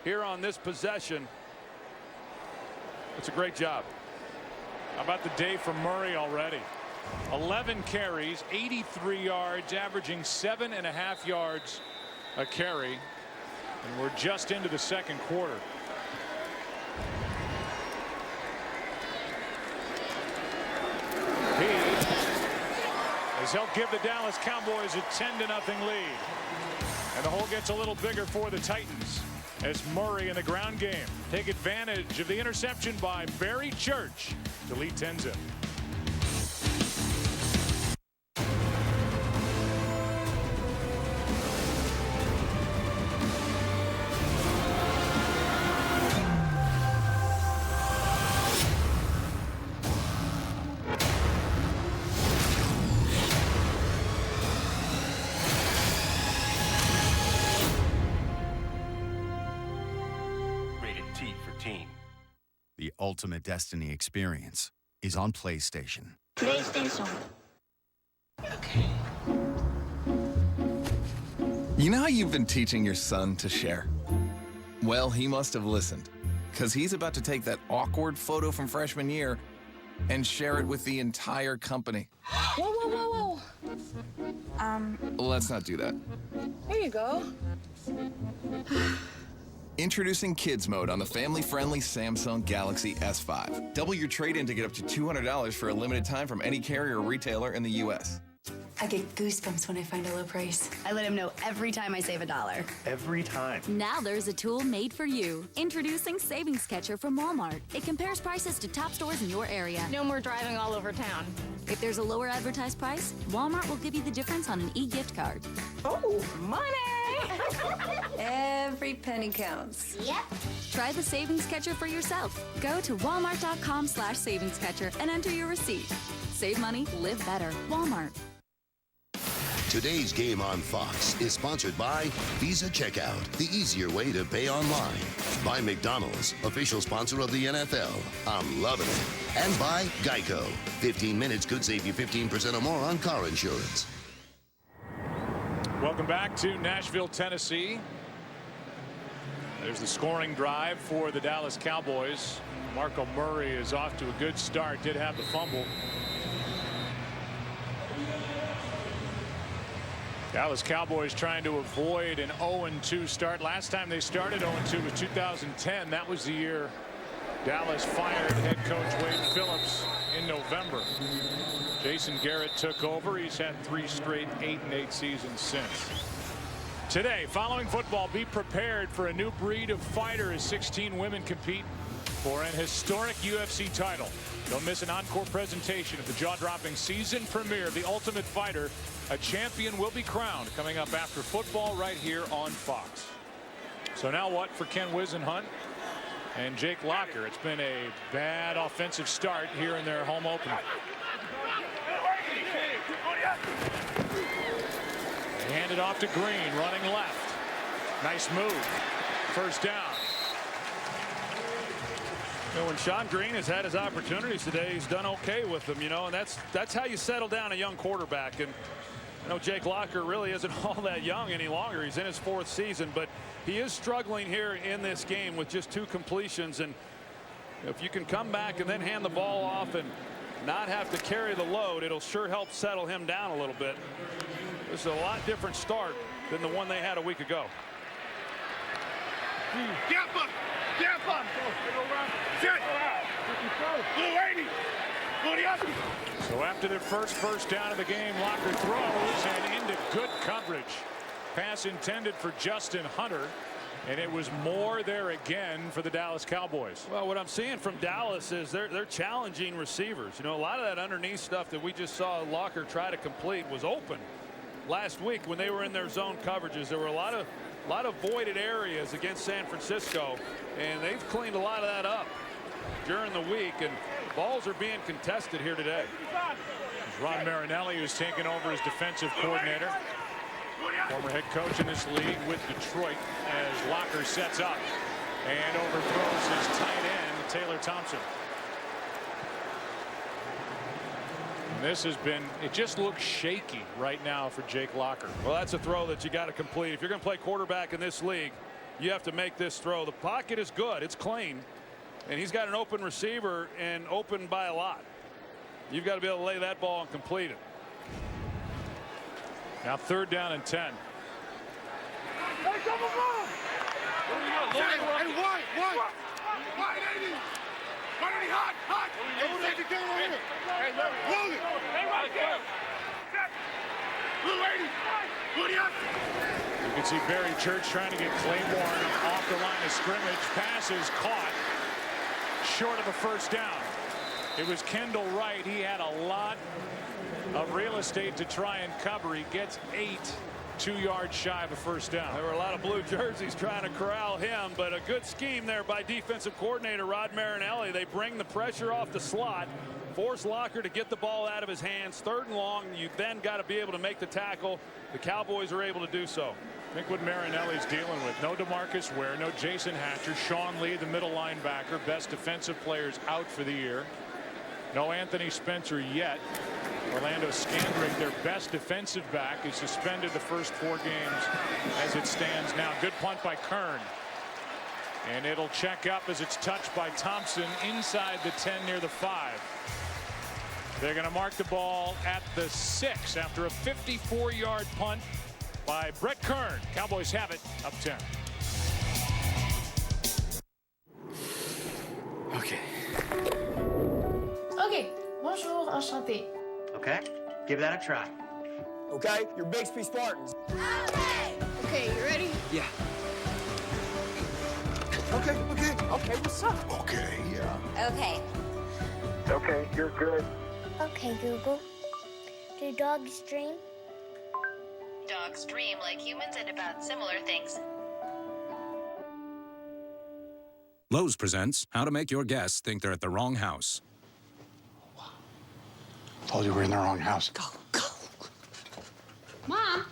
here on this possession. It's a great job. How about the day for Murray already? 11 carries, 83 yards, averaging 7.5 yards a carry. And we're just into the second quarter. He has helped give the Dallas Cowboys a 10-0 lead. And the hole gets a little bigger for the Titans as Murray in the ground game take advantage of the interception by Barry Church to lead 10-0. The ultimate Destiny experience is on PlayStation. PlayStation. You know how you've been teaching your son to share? Well, he must have listened, because he's about to take that awkward photo from freshman year and share it with the entire company. Whoa, whoa, whoa, whoa. Let's not do that. Here you go. Introducing Kids Mode on the family-friendly Samsung Galaxy S5. Double your trade-in to get up to $200 for a limited time from any carrier or retailer in the U.S. I get goosebumps when I find a low price. I let him know every time I save $1. Every time. Now there's a tool made for you. Introducing Savings Catcher from Walmart. It compares prices to top stores in your area. No more driving all over town. If there's a lower advertised price, Walmart will give you the difference on an e-gift card. Oh, money! Every penny counts. Yep. Try the Savings Catcher for yourself. Go to walmart.com/savingscatcher and enter your receipt. Save money, live better. Walmart. Today's game on Fox is sponsored by Visa Checkout, the easier way to pay online. By McDonald's, official sponsor of the NFL. I'm loving it. And by Geico. 15 minutes could save you 15% or more on car insurance. Welcome back to Nashville, Tennessee. There's the scoring drive for the Dallas Cowboys. Marco Murray is off to a good start. Did have the fumble. Dallas Cowboys trying to avoid an 0-2 start. Last time they started 0-2 was 2010. That was the year Dallas fired head coach Wade Phillips in November. Jason Garrett took over. He's had 3 straight 8-8 seasons since. Today, following football, be prepared for a new breed of fighter as 16 women compete for an historic UFC title. Don't miss an encore presentation of the jaw-dropping season premiere of The Ultimate Fighter. A champion will be crowned coming up after football right here on Fox. So now what for Ken Wisenhunt and Jake Locker? It's been a bad offensive start here in their home opener. They hand it off to Green, running left. Nice move. First down. You know, when Sean Green has had his opportunities today, he's done okay with them, you know, and that's how you settle down a young quarterback. And you know, Jake Locker really isn't all that young any longer. He's in his 4th season, but he is struggling here in this game with just 2 completions. And if you can come back and then hand the ball off and not have to carry the load, it'll sure help settle him down a little bit. This is a lot different start than the one they had a week ago. Gap up! Gap up! Sit! Blue 80! So after their first down of the game, Locker throws and into good coverage. Pass intended for Justin Hunter, and it was more there again for the Dallas Cowboys. Well, what I'm seeing from Dallas is they're challenging receivers. You know, a lot of that underneath stuff that we just saw Locker try to complete was open last week when they were in their zone coverages. There were a lot of voided areas against San Francisco, and they've cleaned a lot of that up during the week, and balls are being contested here today. Ron Marinelli, who's taken over as defensive coordinator, former head coach in this league with Detroit, as Locker sets up and overthrows his tight end Taylor Thompson. And this has been, it just looks shaky right now for Jake Locker. Well, that's a throw that you got to complete. If you're going to play quarterback in this league, you have to make this throw. The pocket is good, it's clean, and he's got an open receiver and open by a lot. You've got to be able to lay that ball and complete it. Now 3rd down and 10. Hey, come on! Hey, White! 180! 180 hot! Hey, we'll take the gun right here. Hey, roll it! Hey, right there! Blue 80! Booty up! You can see Barry Church trying to get Claiborne off the line of scrimmage. Pass is caught short of a first down. It was Kendall Wright. He had a lot of real estate to try and cover. He gets 8, 2 yards shy of a first down. There were a lot of blue jerseys trying to corral him, but a good scheme there by defensive coordinator Rod Marinelli. They bring the pressure off the slot, force Locker to get the ball out of his hands. 3rd and long, you then got to be able to make the tackle. The Cowboys are able to do so. I think what Marinelli's dealing with, no DeMarcus Ware, no Jason Hatcher, Sean Lee, the middle linebacker, best defensive players out for the year. No Anthony Spencer yet. Orlando Scandrick, their best defensive back, is suspended the first 4 games as it stands now. Good punt by Kern. And it'll check up as it's touched by Thompson inside the 10 near the 5. They're going to mark the ball at the 6 after a 54-yard punt by Brett Kern. Cowboys have it up 10. Okay. Okay, bonjour, enchanté. Okay, give that a try. okay? You're Bixby Spartans. Okay, you ready? Yeah. Okay, what's up? Okay, yeah. Okay. Okay, you're good. Okay, Google. Do dogs dream? Dogs dream like humans and about similar things. Lowe's presents how to make your guests think they're at the wrong house. Told you we're in the wrong house. Go. Mom!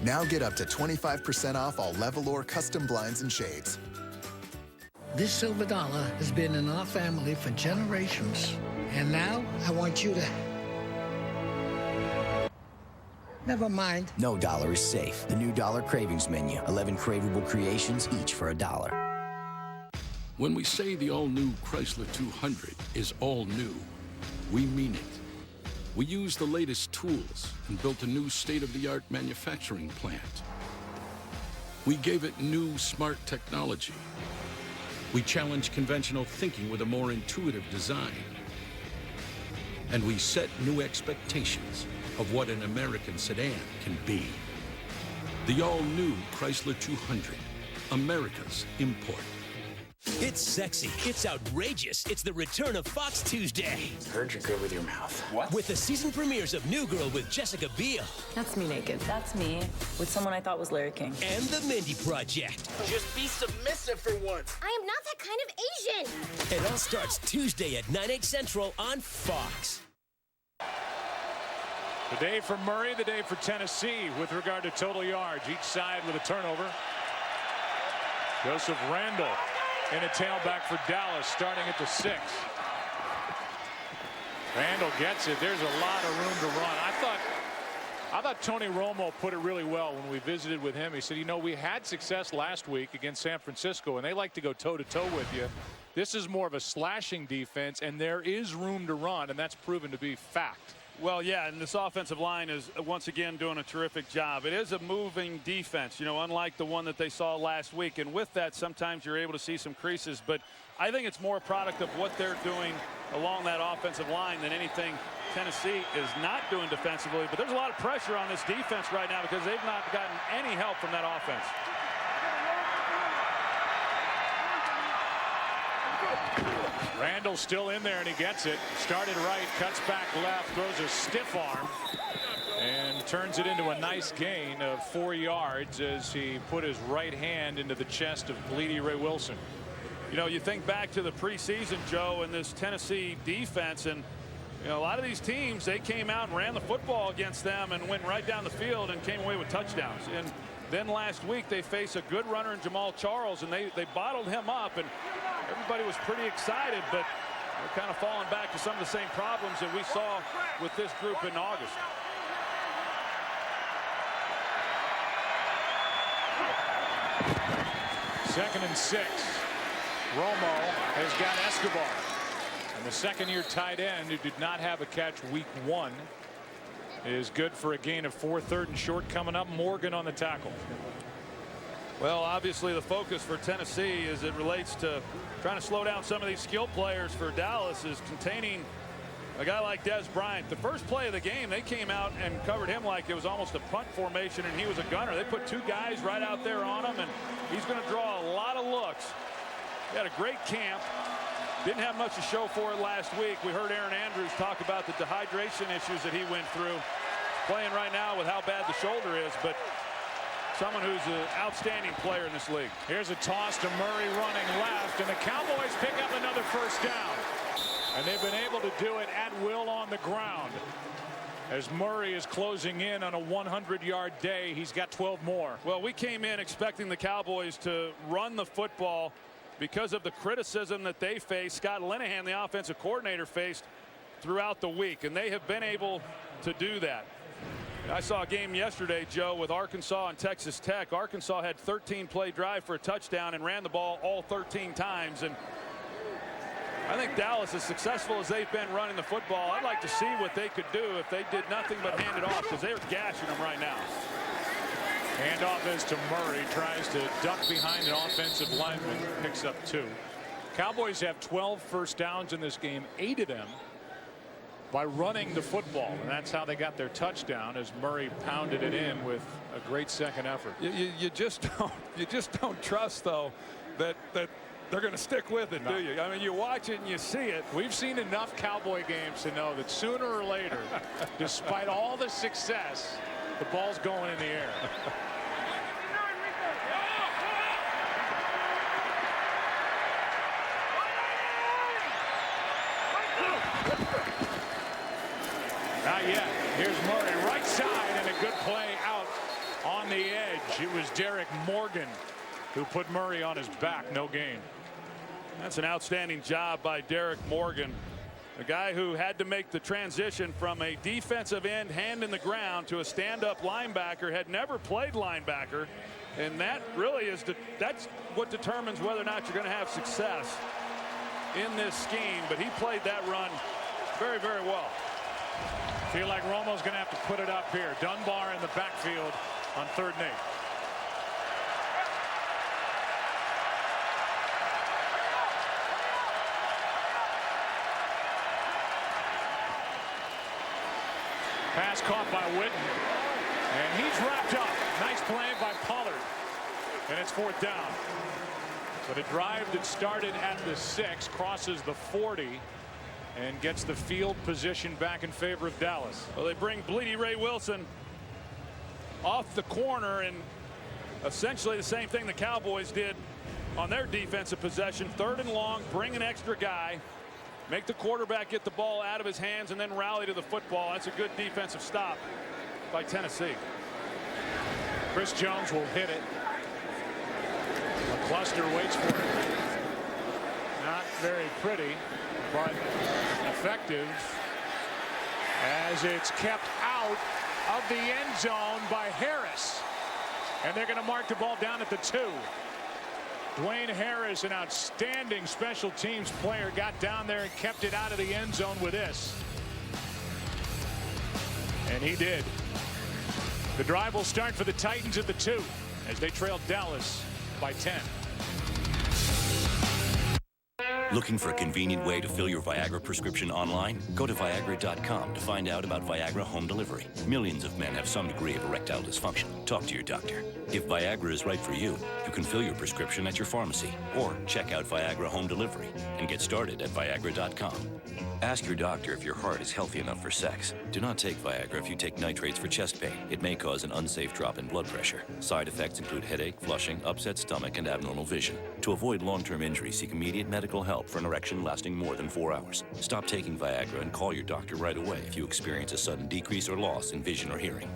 Now get up to 25% off all Level custom blinds and shades. This silver dollar has been in our family for generations. And now I want you to... Never mind. No dollar is safe. The new Dollar Cravings menu. 11 craveable creations, each for $1. When we say the all-new Chrysler 200 is all new, we mean it. We used the latest tools and built a new state-of-the-art manufacturing plant. We gave it new smart technology. We challenged conventional thinking with a more intuitive design. And we set new expectations of what an American sedan can be. The all-new Chrysler 200, America's import. It's sexy. It's outrageous. It's the return of Fox Tuesday. Heard you're good with your mouth. What? With the season premieres of New Girl with Jessica Biel. That's me naked. That's me with someone I thought was Larry King. And The Mindy Project. Just be submissive for once. I am not that kind of Asian. It all starts Tuesday at 9, 8 Central on Fox. The day for Murray, the day for Tennessee with regard to total yards. Each side with a turnover. Joseph Randall in a tailback for Dallas, starting at the 6. Randall gets it. There's a lot of room to run. I thought Tony Romo put it really well when we visited with him. He said, you know, we had success last week against San Francisco, and they like to go toe-to-toe with you. This is more of a slashing defense, and there is room to run, and that's proven to be fact. Well, yeah, and this offensive line is once again doing a terrific job. It is a moving defense, you know, unlike the one that they saw last week. And with that, sometimes you're able to see some creases. But I think it's more a product of what they're doing along that offensive line than anything Tennessee is not doing defensively. But there's a lot of pressure on this defense right now because they've not gotten any help from that offense. Randall still in there, and he gets it. Started right, cuts back left, throws a stiff arm, and turns it into a nice gain of 4 yards as he put his right hand into the chest of Bleedy Ray Wilson. You know, you think back to the preseason, Joe, and this Tennessee defense, and you know, a lot of these teams, they came out and ran the football against them and went right down the field and came away with touchdowns. And then last week they faced a good runner in Jamal Charles, and they bottled him up, and everybody was pretty excited, but they're kind of falling back to some of the same problems that we saw with this group in August. Second and 6. Romo has got Escobar. And the second-year tight end, who did not have a catch week 1, is good for a gain of 4. 3rd and short coming up. Morgan on the tackle. Well, obviously the focus for Tennessee as it relates to trying to slow down some of these skill players for Dallas is containing a guy like Des Bryant. The first play of the game, they came out and covered him like it was almost a punt formation, and he was a gunner. They put 2 guys right out there on him, and he's going to draw a lot of looks. He had a great camp. Didn't have much to show for it last week. We heard Aaron Andrews talk about the dehydration issues that he went through. Playing right now with how bad the shoulder is, but someone who's an outstanding player in this league. Here's a toss to Murray running left, and the Cowboys pick up another first down. And they've been able to do it at will on the ground. As Murray is closing in on a 100-yard day, he's got 12 more. Well, we came in expecting the Cowboys to run the football because of the criticism that they faced. Scott Linehan, the offensive coordinator, faced throughout the week, and they have been able to do that. I saw a game yesterday, Joe, with Arkansas and Texas Tech. Arkansas had 13-play drive for a touchdown and ran the ball all 13 times. And I think Dallas, as successful as they've been running the football, I'd like to see what they could do if they did nothing but hand it off, because they're gashing them right now. Handoff is to Murray, tries to duck behind an offensive lineman, picks up 2. Cowboys have 12 first downs in this game. 8 of them by running the football, and that's how they got their touchdown as Murray pounded it in with a great second effort. You just don't trust though that they're going to stick with it, do you? I mean, you watch it and you see it. We've seen enough Cowboy games to know that sooner or later, despite all the success, the ball's going in the air. Not yet. Here's Murray, right side, and a good play out on the edge. It was Derek Morgan who put Murray on his back. No gain. That's an outstanding job by Derek Morgan, a guy who had to make the transition from a defensive end, hand in the ground, to a stand-up linebacker. Had never played linebacker, and that really is that's what determines whether or not you're going to have success in this scheme. But he played that run very, very well. Feel like Romo's going to have to put it up here. Dunbar in the backfield on 3rd and 8. Pass caught by Witten, and he's wrapped up. Nice play by Pollard, and it's 4th down. But a drive that started at the 6 crosses the 40 and gets the field position back in favor of Dallas. Well, they bring Bleedy Ray Wilson off the corner, and essentially the same thing the Cowboys did on their defensive possession. 3rd and long, bring an extra guy, make the quarterback get the ball out of his hands, and then rally to the football. That's a good defensive stop by Tennessee. Chris Jones will hit it. McCluster waits for it. Not very pretty, but effective, as it's kept out of the end zone by Harris. And they're going to mark the ball down at the 2. Dwayne Harris, an outstanding special teams player, got down there and kept it out of the end zone with this. And he did. The drive will start for the Titans at the 2 as they trail Dallas by 10. Looking for a convenient way to fill your Viagra prescription online? Go to Viagra.com to find out about Viagra home delivery. Millions of men have some degree of erectile dysfunction. Talk to your doctor. If Viagra is right for you, you can fill your prescription at your pharmacy or check out Viagra home delivery and get started at Viagra.com. Ask your doctor if your heart is healthy enough for sex. Do not take Viagra if you take nitrates for chest pain. It may cause an unsafe drop in blood pressure. Side effects include headache, flushing, upset stomach, and abnormal vision. To avoid long-term injury, seek immediate medical help for an erection lasting more than 4 hours. Stop taking Viagra and call your doctor right away if you experience a sudden decrease or loss in vision or hearing.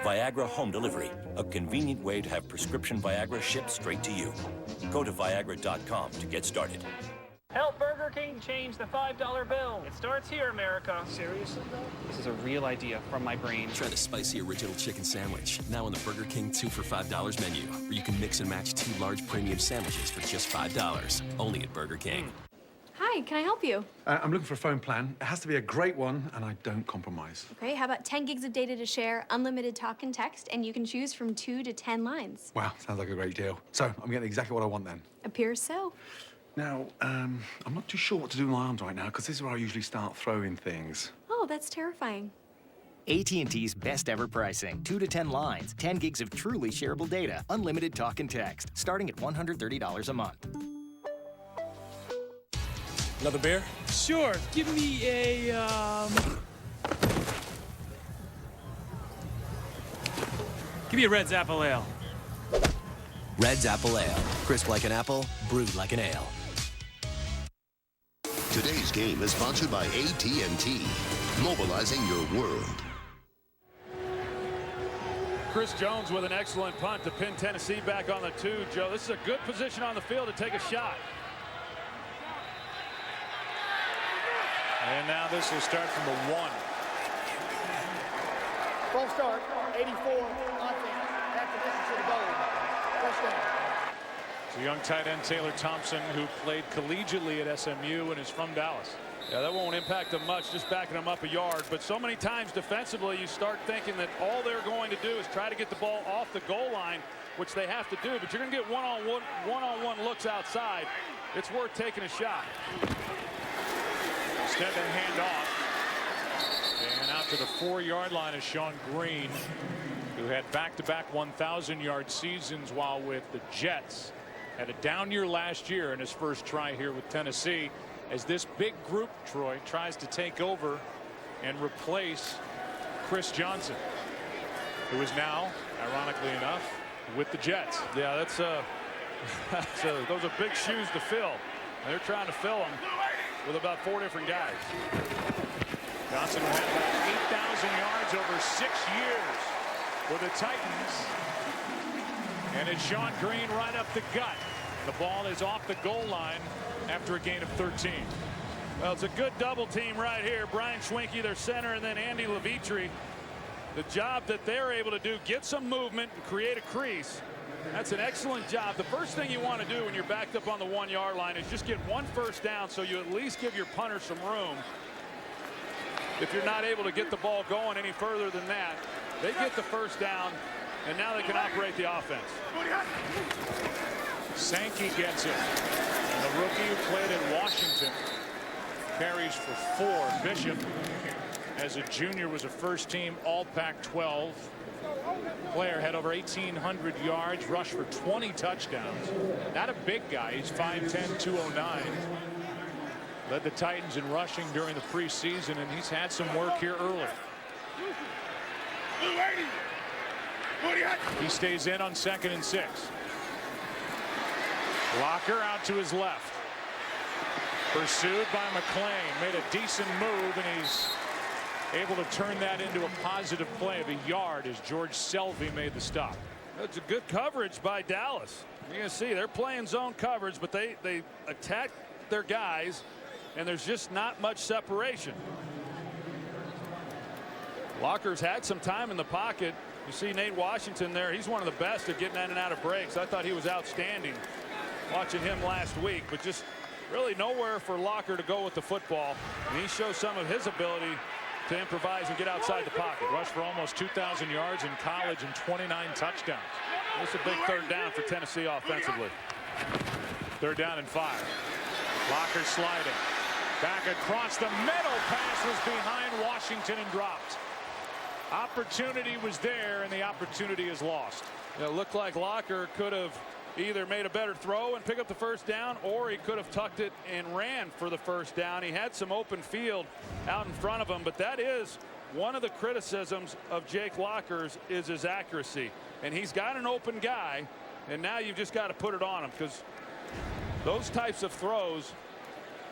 Viagra home delivery, a convenient way to have prescription Viagra shipped straight to you. Go to Viagra.com to get started. Help Burger King change the $5 bill. It starts here, America. Seriously, though? This is a real idea from my brain. Try the spicy original chicken sandwich, now on the Burger King 2 for $5 menu, where you can mix and match 2 large premium sandwiches for just $5. Only at Burger King. Hi, can I help you? I'm looking for a phone plan. It has to be a great one, and I don't compromise. Okay, how about 10 gigs of data to share, unlimited talk and text, and you can choose from 2 to 10 lines. Wow, sounds like a great deal. So I'm getting exactly what I want then. Appears so. Now, I'm not too sure what to do with my arms right now, because this is where I usually start throwing things. Oh, that's terrifying. AT&T's best ever pricing. 2 to 10 lines, 10 gigs of truly shareable data, unlimited talk and text, starting at $130 a month. Another beer? Sure. Give me a, Give me a Red's Apple Ale. Red's Apple Ale. Crisp like an apple, brewed like an ale. Today's game is sponsored by AT&T, mobilizing your world. Chris Jones with an excellent punt to pin Tennessee back on the 2. Joe, this is a good position on the field to take a shot. And now this will start from the 1. Full start, 84, offense, back to distance to the goal. First down. It's a young tight end, Taylor Thompson, who played collegiately at SMU and is from Dallas. Yeah, that won't impact them much, just backing them up a yard. But so many times defensively, you start thinking that all they're going to do is try to get the ball off the goal line, which they have to do. But you're going to get one-on-one looks outside. It's worth taking a shot. Instead they hand off. to the 4-yard line is Sean Green, who had back-to-back 1,000-yard seasons while with the Jets. Had a down year last year in his first try here with Tennessee, as this big group, Troy, tries to take over and replace Chris Johnson, who is now, ironically enough, with the Jets. Yeah, that's those are big shoes to fill. They're trying to fill them with about 4 different guys. Johnson will have about 8,000 yards over 6 years for the Titans. And it's Sean Green right up the gut. The ball is off the goal line after a gain of 13. Well, it's a good double team right here. Brian Schwenke, their center, and then Andy Levitri. The job that they're able to do, get some movement and create a crease. That's an excellent job. The first thing you want to do when you're backed up on the 1-yard line is just get 1 first down, so you at least give your punter some room. If you're not able to get the ball going any further than that, they get the first down, and now they can operate the offense. Sankey gets it. And the rookie who played in Washington carries for 4. Bishop, as a junior, was a first-team All-Pac-12 player, had over 1,800 yards, rushed for 20 touchdowns. Not a big guy. He's 5'10", 209. Led the Titans in rushing during the preseason, and he's had some work here early. He stays in on 2nd and 6. Locker out to his left. Pursued by McClain. Made a decent move, and he's able to turn that into a positive play of a yard as George Selvey made the stop. That's a good coverage by Dallas. You're going to see they're playing zone coverage, but they attack their guys, and there's just not much separation. Locker's had some time in the pocket. You see Nate Washington there. He's one of the best at getting in and out of breaks. I thought he was outstanding watching him last week, but just really nowhere for Locker to go with the football. And he shows some of his ability to improvise and get outside the pocket. Rushed for almost 2,000 yards in college and 29 touchdowns. This is a big 3rd down for Tennessee offensively. 3rd down and 5. Locker sliding. Back across the middle. Pass was behind Washington and dropped. Opportunity was there, and the opportunity is lost. It looked like Locker could have either made a better throw and pick up the first down, or he could have tucked it and ran for the first down. He had some open field out in front of him, but that is one of the criticisms of Jake Locker's is his accuracy. And he's got an open guy, and now you've just got to put it on him, because those types of throws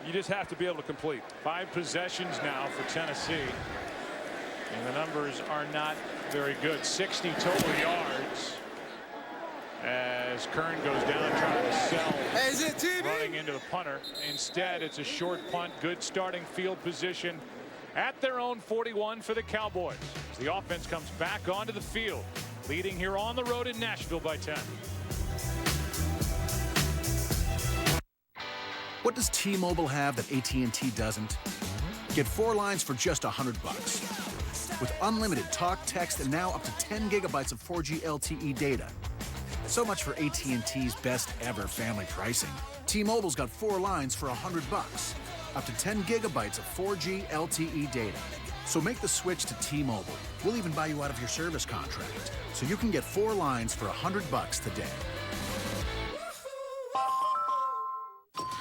you just have to be able to complete. 5 possessions now for Tennessee, and the numbers are not very good. 60 total yards as Kern goes down trying to sell, running into the punter. Instead, it's a short punt. Good starting field position at their own 41 for the Cowboys. As the offense comes back onto the field, leading here on the road in Nashville by 10. What does T-Mobile have that AT&T doesn't? Get 4 lines for just $100. With unlimited talk, text, and now up to 10 gigabytes of 4G LTE data. So much for AT&T's best ever family pricing. T-Mobile's got 4 lines for $100. Up to 10 gigabytes of 4G LTE data. So make the switch to T-Mobile. We'll even buy you out of your service contract. So you can get 4 lines for $100 today.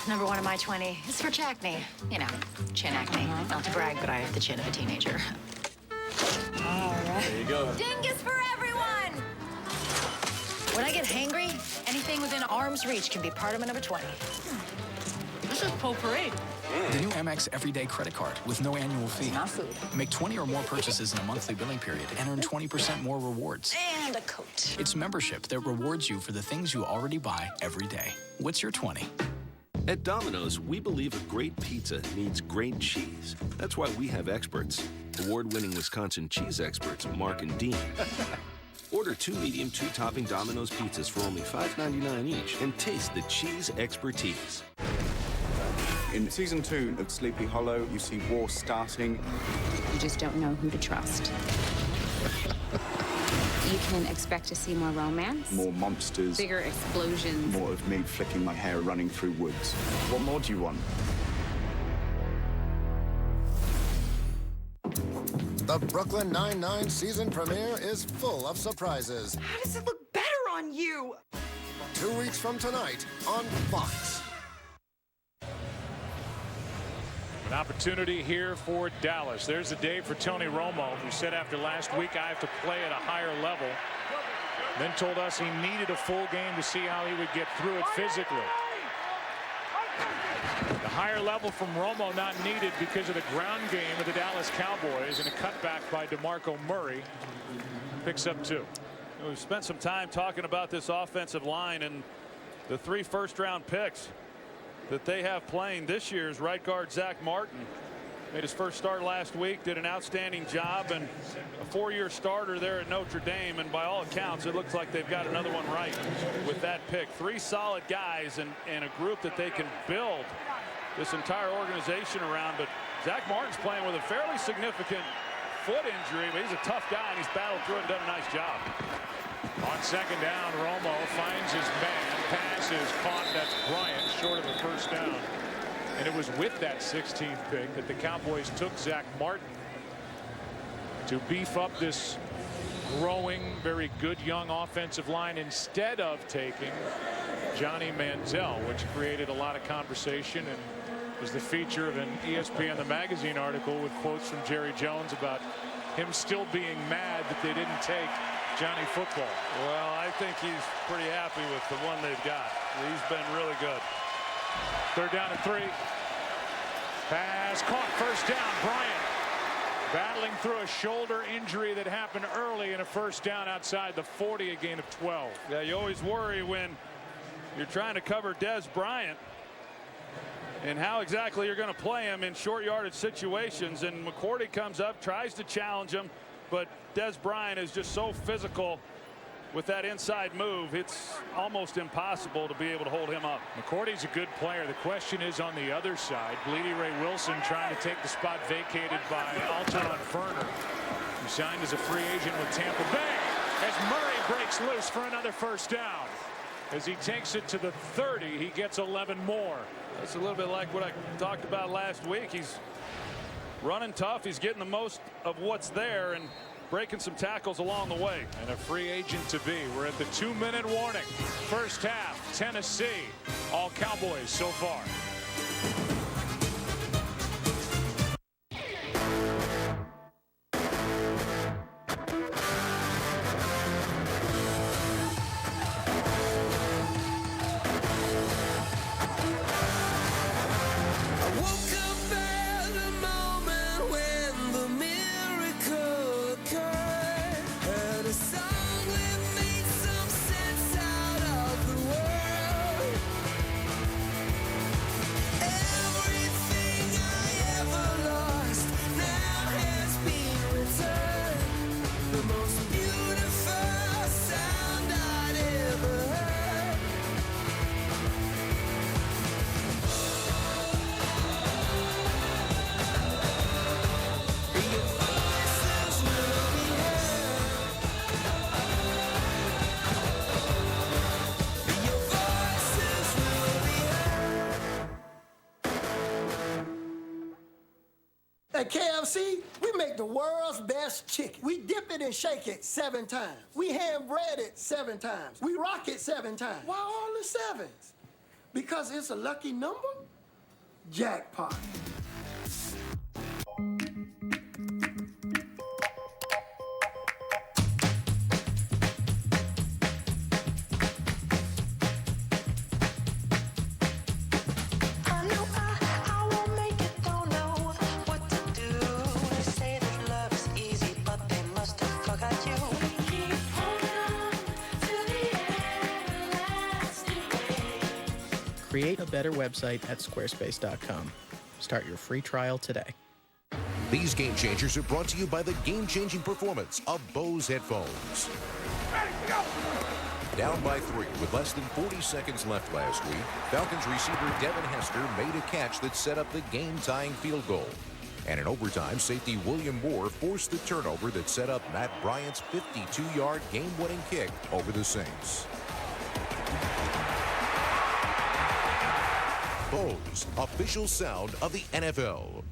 Number 1 of my 20 is for acne. You know, chin acne. Not to brag, but I have the chin of a teenager. All right. There you go. Dingus for everyone! When I get hangry, anything within arm's reach can be part of my number 20. This is potpourri. The new Amex Everyday Credit Card with no annual fee. Not food. Make 20 or more purchases in a monthly billing period and earn 20% more rewards. And a coat. It's membership that rewards you for the things you already buy every day. What's your 20? At Domino's, we believe a great pizza needs great cheese. That's why we have experts. Award-winning Wisconsin cheese experts, Mark and Dean. Order 2 medium, 2-topping Domino's pizzas for only $5.99 each and taste the cheese expertise. In Season 2 of Sleepy Hollow, you see war starting. You just don't know who to trust. You can expect to see more romance. More monsters. Bigger explosions. More of me flicking my hair running through woods. What more do you want? The The Brooklyn Nine-Nine season premiere is full of surprises. How does it look better on you? 2 weeks from tonight on Fox. An opportunity here for Dallas. There's the day for Tony Romo, who said after last week, I have to play at a higher level. Then told us he needed a full game to see how he would get through it physically. The higher level from Romo not needed because of the ground game of the Dallas Cowboys, and a cutback by DeMarco Murray picks up 2. We've spent some time talking about this offensive line and the 3 first-round picks that they have playing this year's right guard Zach Martin. Made his first start last week, did an outstanding job, and a 4-year starter there at Notre Dame, and by all accounts it looks like they've got another one right with that pick. 3 solid guys and a group that they can build this entire organization around. But Zach Martin's playing with a fairly significant foot injury, but he's a tough guy and he's battled through it and done a nice job. On second down, Romo finds his man. Pass is caught. That's Bryant short of the first down. And it was with that 16th pick that the Cowboys took Zach Martin to beef up this growing, very good young offensive line instead of taking Johnny Manziel, which created a lot of conversation and was the feature of an ESPN The Magazine article with quotes from Jerry Jones about him still being mad that they didn't take Johnny Football. Well, I think he's pretty happy with the one they've got. He's been really good. 3rd down and 3. Pass caught. First down. Bryant battling through a shoulder injury that happened early in a first down outside the 40, a gain of 12. Yeah, you always worry when you're trying to cover Des Bryant and how exactly you're going to play him in short yardage situations. And McCourty comes up, tries to challenge him, but Des Bryant is just so physical with that inside move. It's almost impossible to be able to hold him up. McCourty's a good player. The question is on the other side. Bleedy Ray Wilson trying to take the spot vacated by Alton Ferner, who signed as a free agent with Tampa Bay, as Murray breaks loose for another first down. As he takes it to the 30, he gets 11 more. That's a little bit like what I talked about last week. He's running tough. He's getting the most of what's there and breaking some tackles along the way. And a free agent to be. We're at the 2-minute warning. First half, Tennessee. All Cowboys so far. At KFC, we make the world's best chicken. We dip it and shake it 7 times. We hand bread it 7 times. We rock it 7 times. Why all the 7s? Because it's a lucky number? Jackpot. Create a better website at squarespace.com. Start your free trial today. These game changers are brought to you by the game-changing performance of Bose headphones. Down by 3 with less than 40 seconds left last week, Falcons receiver Devin Hester made a catch that set up the game-tying field goal. And in overtime, safety William Moore forced the turnover that set up Matt Bryant's 52-yard game-winning kick over the Saints. Bose, official sound of the NFL.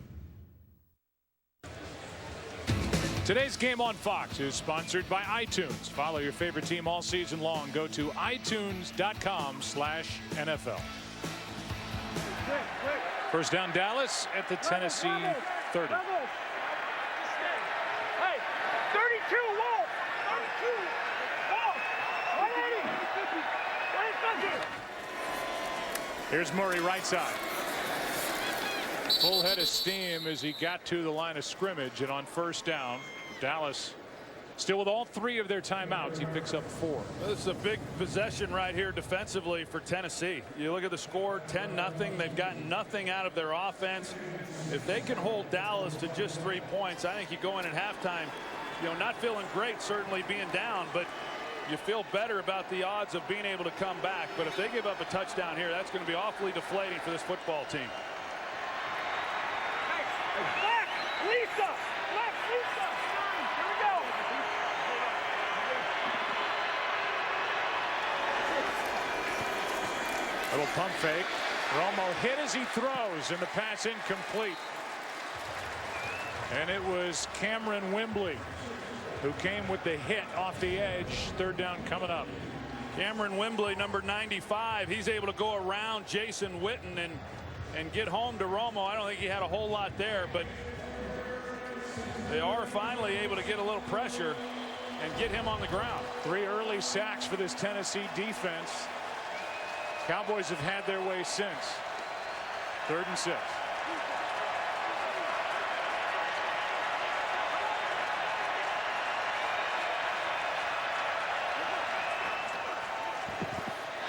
Today's game on Fox is sponsored by iTunes. Follow your favorite team all season long. Go to itunes.com/NFL. First down, Dallas at the Tennessee 30. Hey, 32 Wolf. 32 Wolf. 180. Here's Murray right side. Full head of steam as he got to the line of scrimmage, and on first down, Dallas still with all 3 of their timeouts. He picks up 4. This is a big possession right here defensively for Tennessee. You look at the score, 10-0. They've gotten nothing out of their offense. If they can hold Dallas to just 3 points, I think you go in at halftime, not feeling great, certainly being down, but you feel better about the odds of being able to come back. But if they give up a touchdown here, that's going to be awfully deflating for this football team. Black Lisa. Black Lisa. Here we go. Little pump fake. Romo hit as he throws, and the pass incomplete. And it was Cameron Wembley who came with the hit off the edge. Third down coming up. Cameron Wembley, number 95. He's able to go around Jason Witten and get home to Romo. I don't think he had a whole lot there, but they are finally able to get a little pressure and get him on the ground. 3 early sacks for this Tennessee defense. Cowboys have had their way since. 3rd and 6.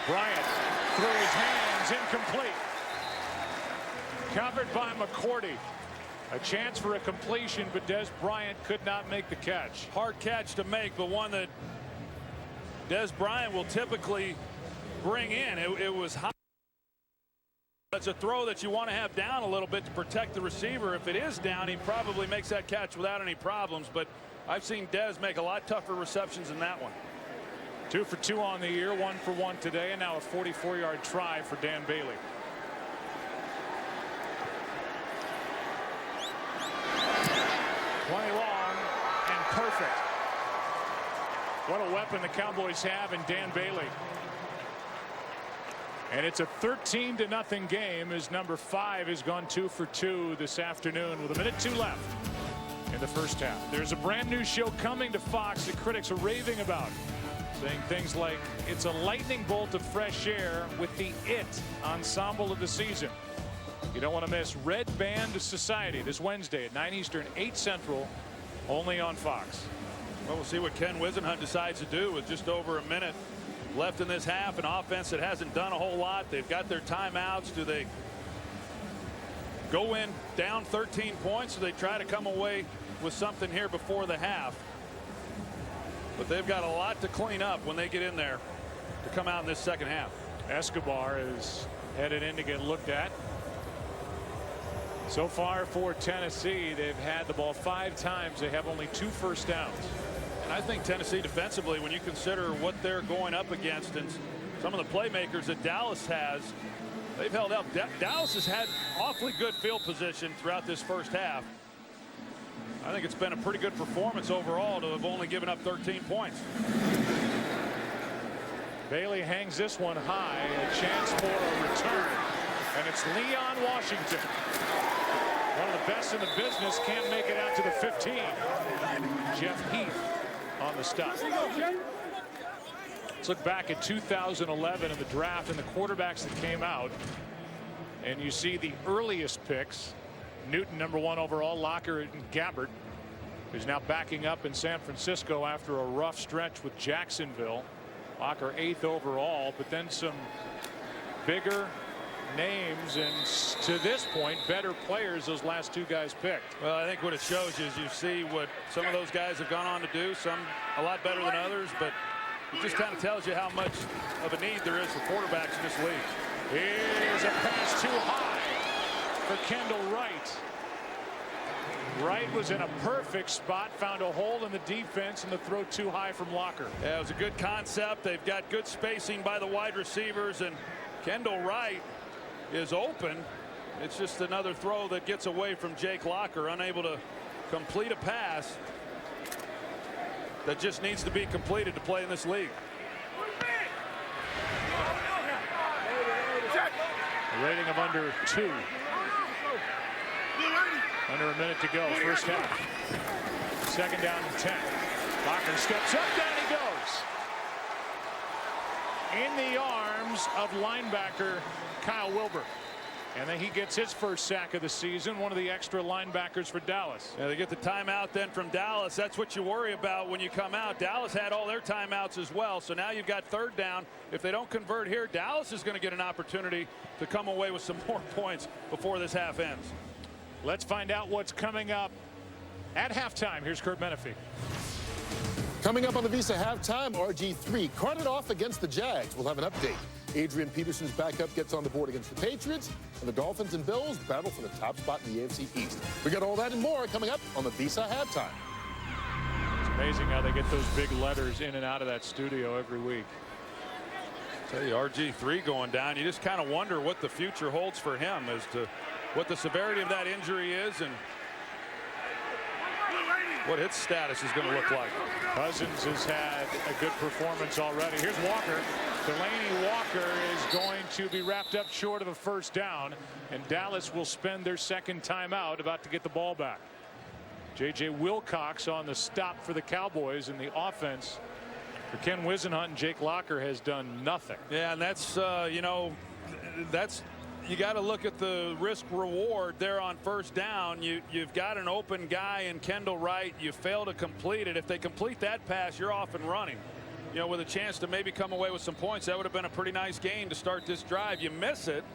Bryant through his hands, incomplete. Covered by McCourty. A chance for a completion, but Des Bryant could not make the catch. Hard catch to make, but one that Des Bryant will typically bring in. It was high. That's a throw that you want to have down a little bit to protect the receiver. If it is down, he probably makes that catch without any problems, but I've seen Des make a lot tougher receptions than that one. 2 for 2 on the year, 1 for 1 today, and now a 44-yard try for Dan Bailey. Long and perfect. What a weapon the Cowboys have in Dan Bailey. And it's a 13-0 game as number 5 has gone 2 for 2 this afternoon with 1:02 left in the first half. There's a brand new show coming to Fox that critics are raving about, saying things like it's a lightning bolt of fresh air with the IT ensemble of the season. You don't want to miss Red Band Society this Wednesday at 9 Eastern, 8 Central, only on Fox. Well, we'll see what Ken Wisenhunt decides to do with just over a minute left in this half. An offense that hasn't done a whole lot. They've got their timeouts. Do they go in down 13 points, or do they try to come away with something here before the half? But they've got a lot to clean up when they get in there to come out in this second half. Escobar is headed in to get looked at. So far for Tennessee, they've had the ball 5 times. They have only 2 first downs. And I think Tennessee defensively, when you consider what they're going up against and some of the playmakers that Dallas has, they've held up. Dallas has had awfully good field position throughout this first half. I think it's been a pretty good performance overall to have only given up 13 points. Bailey hangs this one high. A chance for a return. And it's Leon Washington. One of the best in the business, can't make it out to the 15. Jeff Heath on the stop. Let's look back at 2011 in the draft and the quarterbacks that came out. And you see the earliest picks. Newton, number 1 overall, Locker and Gabbert, who's now backing up in San Francisco after a rough stretch with Jacksonville. Locker 8th overall, but then some bigger names and to this point better players those last 2 guys picked. Well, I think what it shows you is you see what some of those guys have gone on to do, some a lot better than others, but it just kind of tells you how much of a need there is for quarterbacks in this league. Here's a pass too high for Kendall Wright. Wright was in a perfect spot, found a hole in the defense, and the throw too high from Locker. Yeah, it was a good concept. They've got good spacing by the wide receivers, and Kendall Wright is open. It's just another throw that gets away from Jake Locker, unable to complete a pass. that just needs to be completed to play in this league. A rating of under 2. Under a minute to go, first half. Second down and 10. Locker steps up, down he goes. In the arms of linebacker Kyle Wilbur. And then he gets his first sack of the season, one of the extra linebackers for Dallas. Yeah, they get the timeout then from Dallas. That's what you worry about when you come out. Dallas had all their timeouts as well. So now you've got third down. If they don't convert here, Dallas is going to get an opportunity to come away with some more points before this half ends. Let's find out what's coming up at halftime. Here's Kurt Menefee. Coming up on the Visa halftime, RG3 carted off against the Jags. We'll have an update. Adrian Peterson's backup gets on the board against the Patriots, and the Dolphins and Bills battle for the top spot in the AFC East. We got all that and more coming up on the Visa halftime. It's amazing how they get those big letters in and out of that studio every week. Tell you, RG3 going down, you just kind of wonder what the future holds for him as to what the severity of that injury is and what its status is going to look like. Cousins has had a good performance already. Here's Walker. Delaney Walker is going to be wrapped up short of a first down, and Dallas will spend their second timeout about to get the ball back. J.J. Wilcox on the stop for the Cowboys, and the offense for Ken Wisenhunt and Jake Locker has done nothing. Yeah, and that's, you know, that's, you got to look at the risk reward there on first down. You've got an open guy in Kendall Wright. You fail to complete it. If they complete that pass, you're off and running. You know, with a chance to maybe come away with some points, that would have been a pretty nice gain to start this drive. You miss it.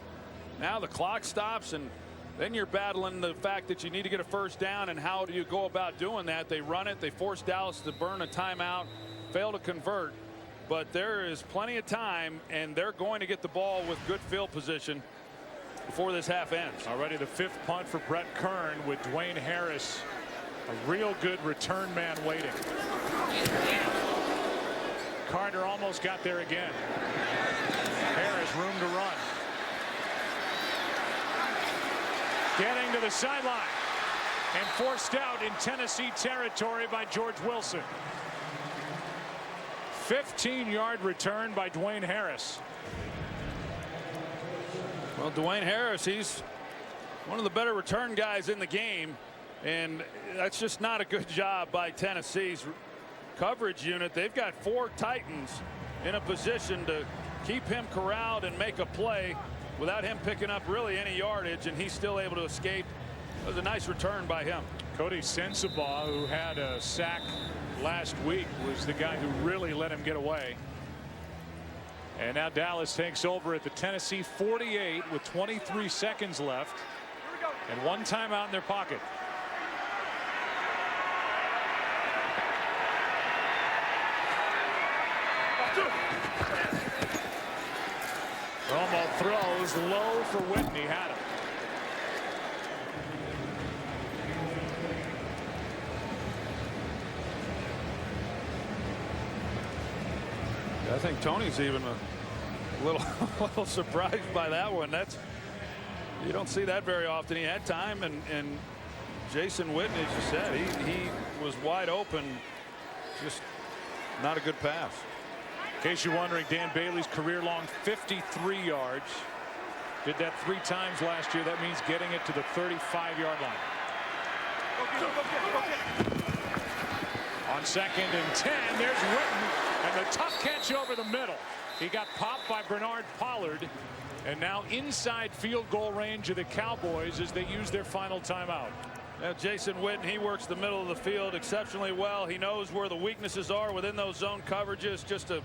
Now the clock stops, and then you're battling the fact that you need to get a first down, and how do you go about doing that? They run it. They force Dallas to burn a timeout, fail to convert. But there is plenty of time, and they're going to get the ball with good field position before this half ends. Already the fifth punt for Brett Kern with Dwayne Harris, a real good return man waiting. Carter almost got there again. Harris room to run. Getting to the sideline and forced out in Tennessee territory by George Wilson. 15-yard return by Dwayne Harris. Well, Dwayne Harris, he's one of the better return guys in the game, and that's just not a good job by Tennessee's coverage unit. They've got 4 Titans in a position to keep him corralled and make a play without him picking up really any yardage, and he's still able to escape. It was a nice return by him. Cody Sensabaugh, who had a sack last week, was the guy who really let him get away. And now Dallas takes over at the Tennessee 48 with 23 seconds left and 1 timeout in their pocket. Romo throws low for Whitney. Had him. I think Tony's even a little surprised by that one. That's, you don't see that very often. He had time, and Jason Whitney, as you said, he was wide open. Just not a good pass. In case you're wondering, Dan Bailey's career long 53 yards. Did that 3 times last year. That means getting it to the 35-yard line. On 2nd and 10, there's Witten, and the tough catch over the middle. He got popped by Bernard Pollard, and now inside field goal range of the Cowboys as they use their final timeout. Now Jason Witten, he works the middle of the field exceptionally well. He knows where the weaknesses are within those zone coverages. Just an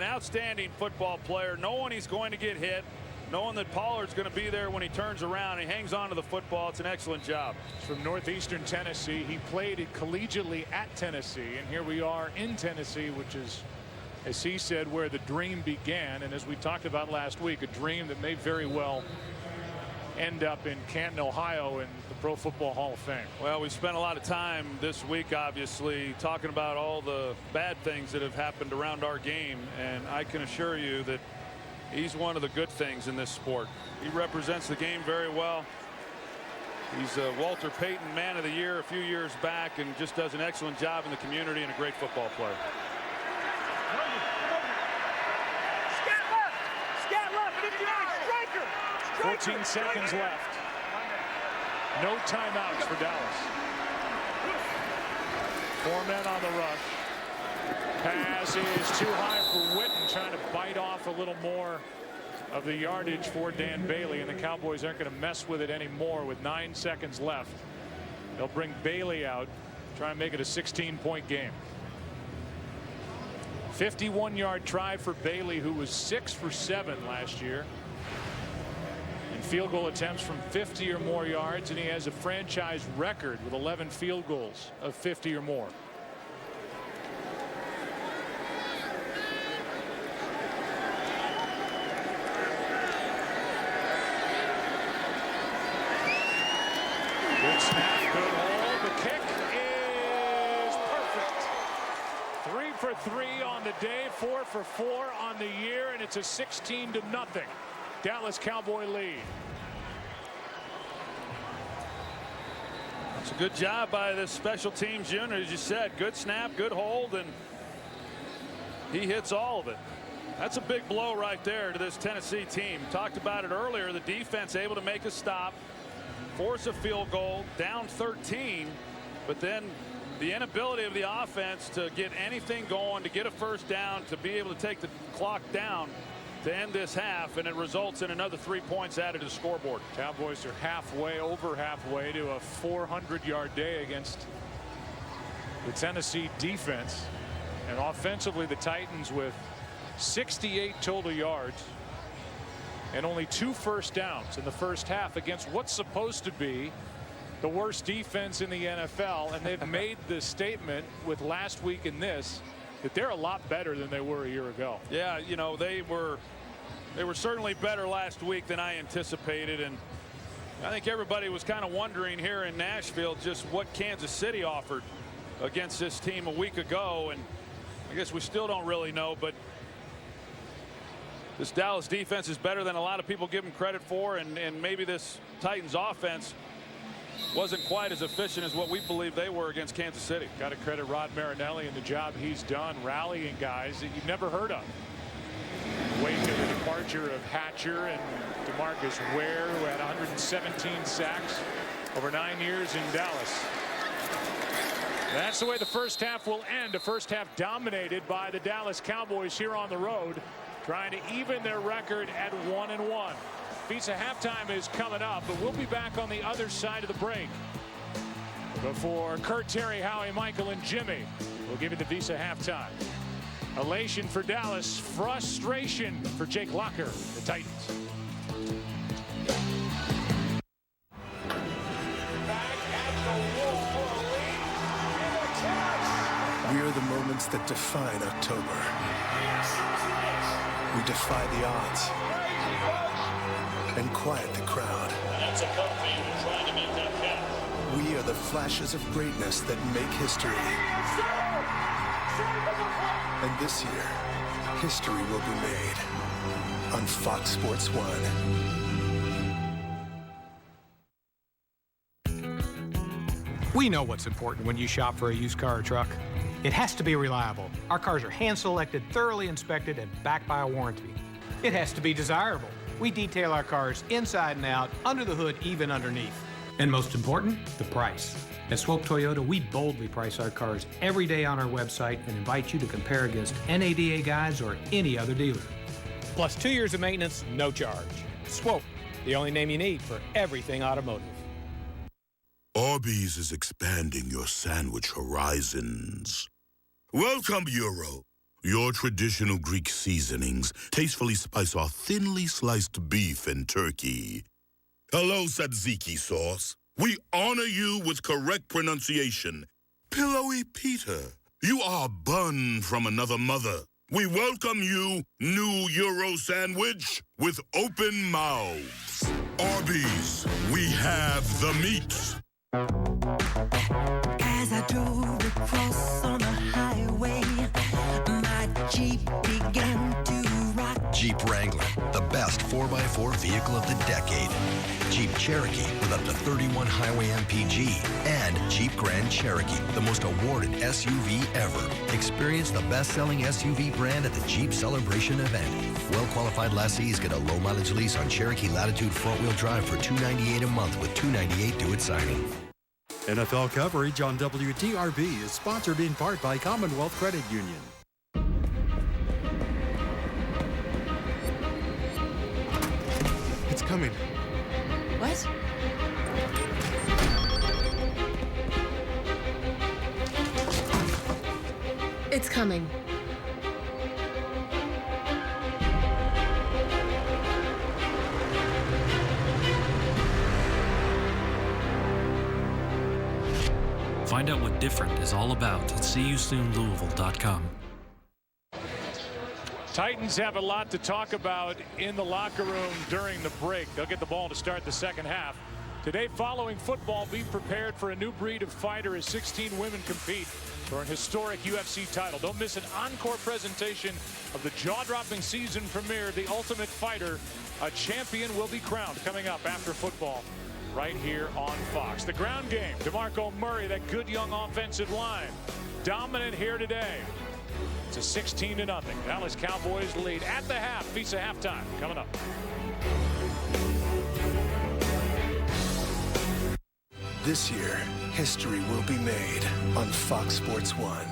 outstanding football player, knowing he's going to get hit, knowing that Pollard's going to be there when he turns around. He hangs on to the football. It's an excellent job. From northeastern Tennessee. He played collegiately at Tennessee, and here we are in Tennessee, which is, as he said, where the dream began, and as we talked about last week, a dream that may very well end up in Canton, Ohio, in the Pro Football Hall of Fame. Well, we spent a lot of time this week, obviously, talking about all the bad things that have happened around our game, and I can assure you that he's one of the good things in this sport. He represents the game very well. He's a Walter Payton Man of the Year a few years back and just does an excellent job in the community and a great football player. Scat left. 14 seconds left. No timeouts for Dallas. 4 men on the rush. Pass is too high for Witten, trying to bite off a little more of the yardage for Dan Bailey, and the Cowboys aren't going to mess with it anymore with 9 seconds left. They'll bring Bailey out, try and make it a 16-point game. 51-yard try for Bailey, who was 6 for 7 last year in field goal attempts from 50 or more yards, and he has a franchise record with 11 field goals of 50 or more. Good snap, good hold. The kick is perfect. 3 for 3 on the day, 4 for 4 on the year, and it's a 16-0 Dallas Cowboy lead. It's a good job by this special teams unit, as you said. Good snap, good hold, and he hits all of it. That's a big blow right there to this Tennessee team. Talked about it earlier. The defense able to make a stop, force a field goal, down 13, but then the inability of the offense to get anything going, to get a first down, to be able to take the clock down to end this half, and it results in another 3 points added to the scoreboard. Cowboys are over halfway to a 400-yard day against the Tennessee defense, and offensively the Titans with 68 total yards and only 2 first downs in the first half against what's supposed to be the worst defense in the NFL, and they've made the statement with last week and this that they're a lot better than they were a year ago. Yeah, you know, they were certainly better last week than I anticipated, and I think everybody was kind of wondering here in Nashville just what Kansas City offered against this team a week ago, and I guess we still don't really know, but this Dallas defense is better than a lot of people give them credit for, and maybe this Titans offense wasn't quite as efficient as what we believe they were against Kansas City. Got to credit Rod Marinelli and the job he's done rallying guys that you've never heard of. Wake of the departure of Hatcher and DeMarcus Ware, who had 117 sacks over 9 years in Dallas. That's the way the first half will end. A first half dominated by the Dallas Cowboys here on the road, trying to even their record at 1-1. Visa halftime is coming up, but we'll be back on the other side of the break. Before Kurt, Terry, Howie, Michael, and Jimmy, we'll give you the Visa halftime. Elation for Dallas, frustration for Jake Locker, the Titans. We are the moments that define October. We defy the odds and quiet the crowd. That's a company trying to make that count. We are the flashes of greatness that make history. And this year, history will be made on Fox Sports 1. We know what's important when you shop for a used car or truck. It has to be reliable. Our cars are hand-selected, thoroughly inspected, and backed by a warranty. It has to be desirable. We detail our cars inside and out, under the hood, even underneath. And most important, the price. At Swope Toyota, we boldly price our cars every day on our website and invite you to compare against NADA guides or any other dealer. Plus 2 years of maintenance, no charge. Swope, the only name you need for everything automotive. Arby's is expanding your sandwich horizons. Welcome, Euro. Your traditional Greek seasonings tastefully spice our thinly sliced beef and turkey. Hello, tzatziki sauce. We honor you with correct pronunciation. Pillowy Peter, you are a bun from another mother. We welcome you, new Euro sandwich, with open mouths. Arby's, we have the meat. As I drove across on the highway, my Jeep began to rock. Jeep Wrangler, the best 4x4 2024 Vehicle of the Decade. Jeep Cherokee with up to 31 highway MPG. And Jeep Grand Cherokee, the most awarded SUV ever. Experience the best-selling SUV brand at the Jeep Celebration event. Well-qualified lessees get a low-mileage lease on Cherokee Latitude front-wheel drive for $298 a month with $298 due at signing. NFL coverage on WTRB is sponsored in part by Commonwealth Credit Union. It's coming. What? It's coming. Find out what different is all about at seeyousoonlouisville.com. Titans have a lot to talk about in the locker room during the break. They'll get the ball to start the second half. Today, following football, be prepared for a new breed of fighter as 16 women compete for an historic UFC title. Don't miss an encore presentation of the jaw-dropping season premiere of The Ultimate Fighter. A champion will be crowned coming up after football right here on Fox. The ground game, DeMarco Murray, that good young offensive line, dominant here today. It's a 16-0. Dallas Cowboys lead at the half. Visa halftime coming up. This year, history will be made on Fox Sports 1.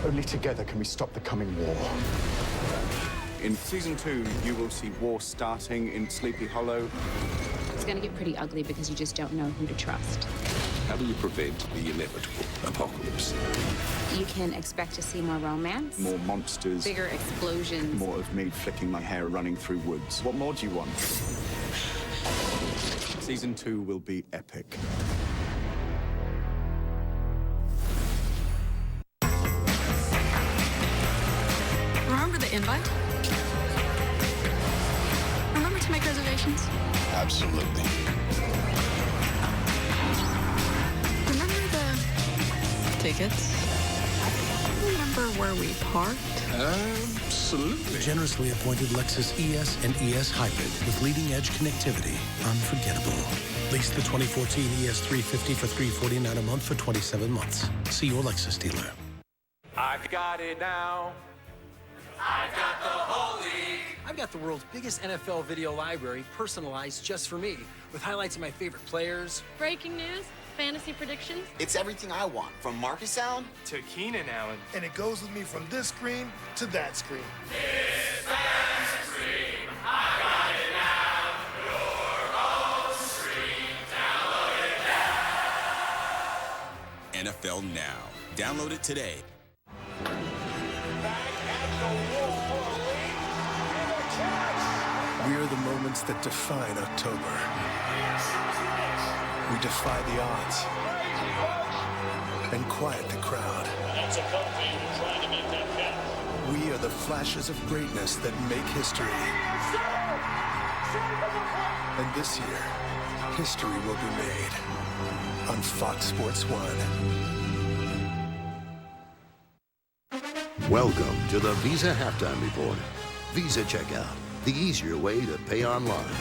Only together can we stop the coming war. In Season 2, you will see war starting in Sleepy Hollow. It's going to get pretty ugly because you just don't know who to trust. How do you prevent the inevitable apocalypse? You can expect to see more romance. More monsters. Bigger explosions. More of me flicking my hair running through woods. What more do you want? Season 2 will be epic. Remember the invite? Remember to make reservations? Absolutely. Remember the tickets? Remember where we parked? Absolutely. Generously appointed Lexus ES and ES Hybrid with leading-edge connectivity. Unforgettable. Lease the 2014 ES 350 for $349 a month for 27 months. See your Lexus dealer. I've got it now. I've got the whole league. I've got the world's biggest NFL video library personalized just for me, with highlights of my favorite players. Breaking news, fantasy predictions. It's everything I want, from Marcus Allen to Keenan Allen. And it goes with me from this screen to that screen. This fantasy screen, I got it now. Your own screen, download it now. NFL Now. Download it today. We are the moments that define October. We defy the odds and quiet the crowd. We are the flashes of greatness that make history. And this year, history will be made on Fox Sports 1. Welcome to the Visa Halftime Report. Visa Checkout, the easier way to pay online.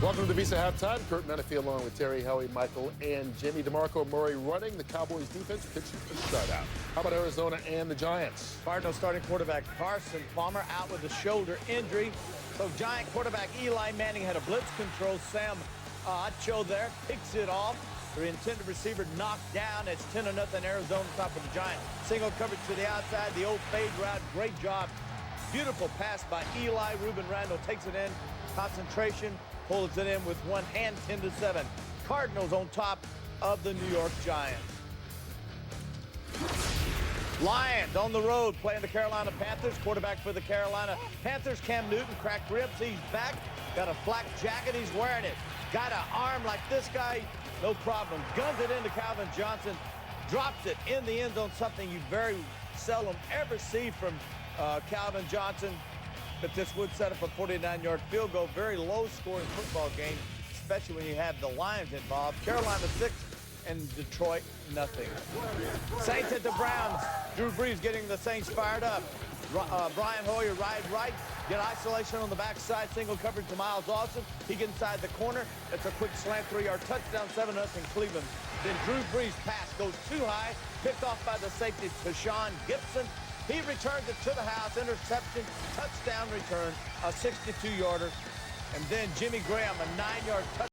Welcome to the Visa Halftime. Kurt Menefee along with Terry, Howie, Michael, and Jimmy. DeMarco Murray running. The Cowboys defense pitching for shutout. How about Arizona and the Giants? Cardinals starting quarterback Carson Palmer out with a shoulder injury. So Giant quarterback Eli Manning had a blitz control. Sam Acho there picks it off. The intended receiver knocked down. It's 10-0 Arizona top of the Giant. Single coverage to the outside. The old fade route. Great job. Beautiful pass by Eli. Ruben Randall takes it in. Concentration. Pulls it in with one hand. 10-7. Cardinals on top of the New York Giants. Lions on the road playing the Carolina Panthers. Quarterback for the Carolina Panthers, Cam Newton, cracked ribs. He's back. Got a flak jacket. He's wearing it. Got an arm like this guy. No problem. Guns it into Calvin Johnson. Drops it in the end zone. Something you very seldom ever see from Calvin Johnson. But this would set up a 49-yard field goal. Very low-scoring football game, especially when you have the Lions involved. Carolina 6 and Detroit nothing. Saints at the Browns. Drew Brees getting the Saints fired up. Brian Hoyer right. Get isolation on the backside. Single coverage to Miles Austin. He gets inside the corner. It's a quick slant 3-yard touchdown, 7-0 Cleveland. Then Drew Brees' pass goes too high. Picked off by the safety, Tashawn Gibson. He returns it to the house. Interception, touchdown return, a 62-yarder. And then Jimmy Graham, a 9-yard touchdown.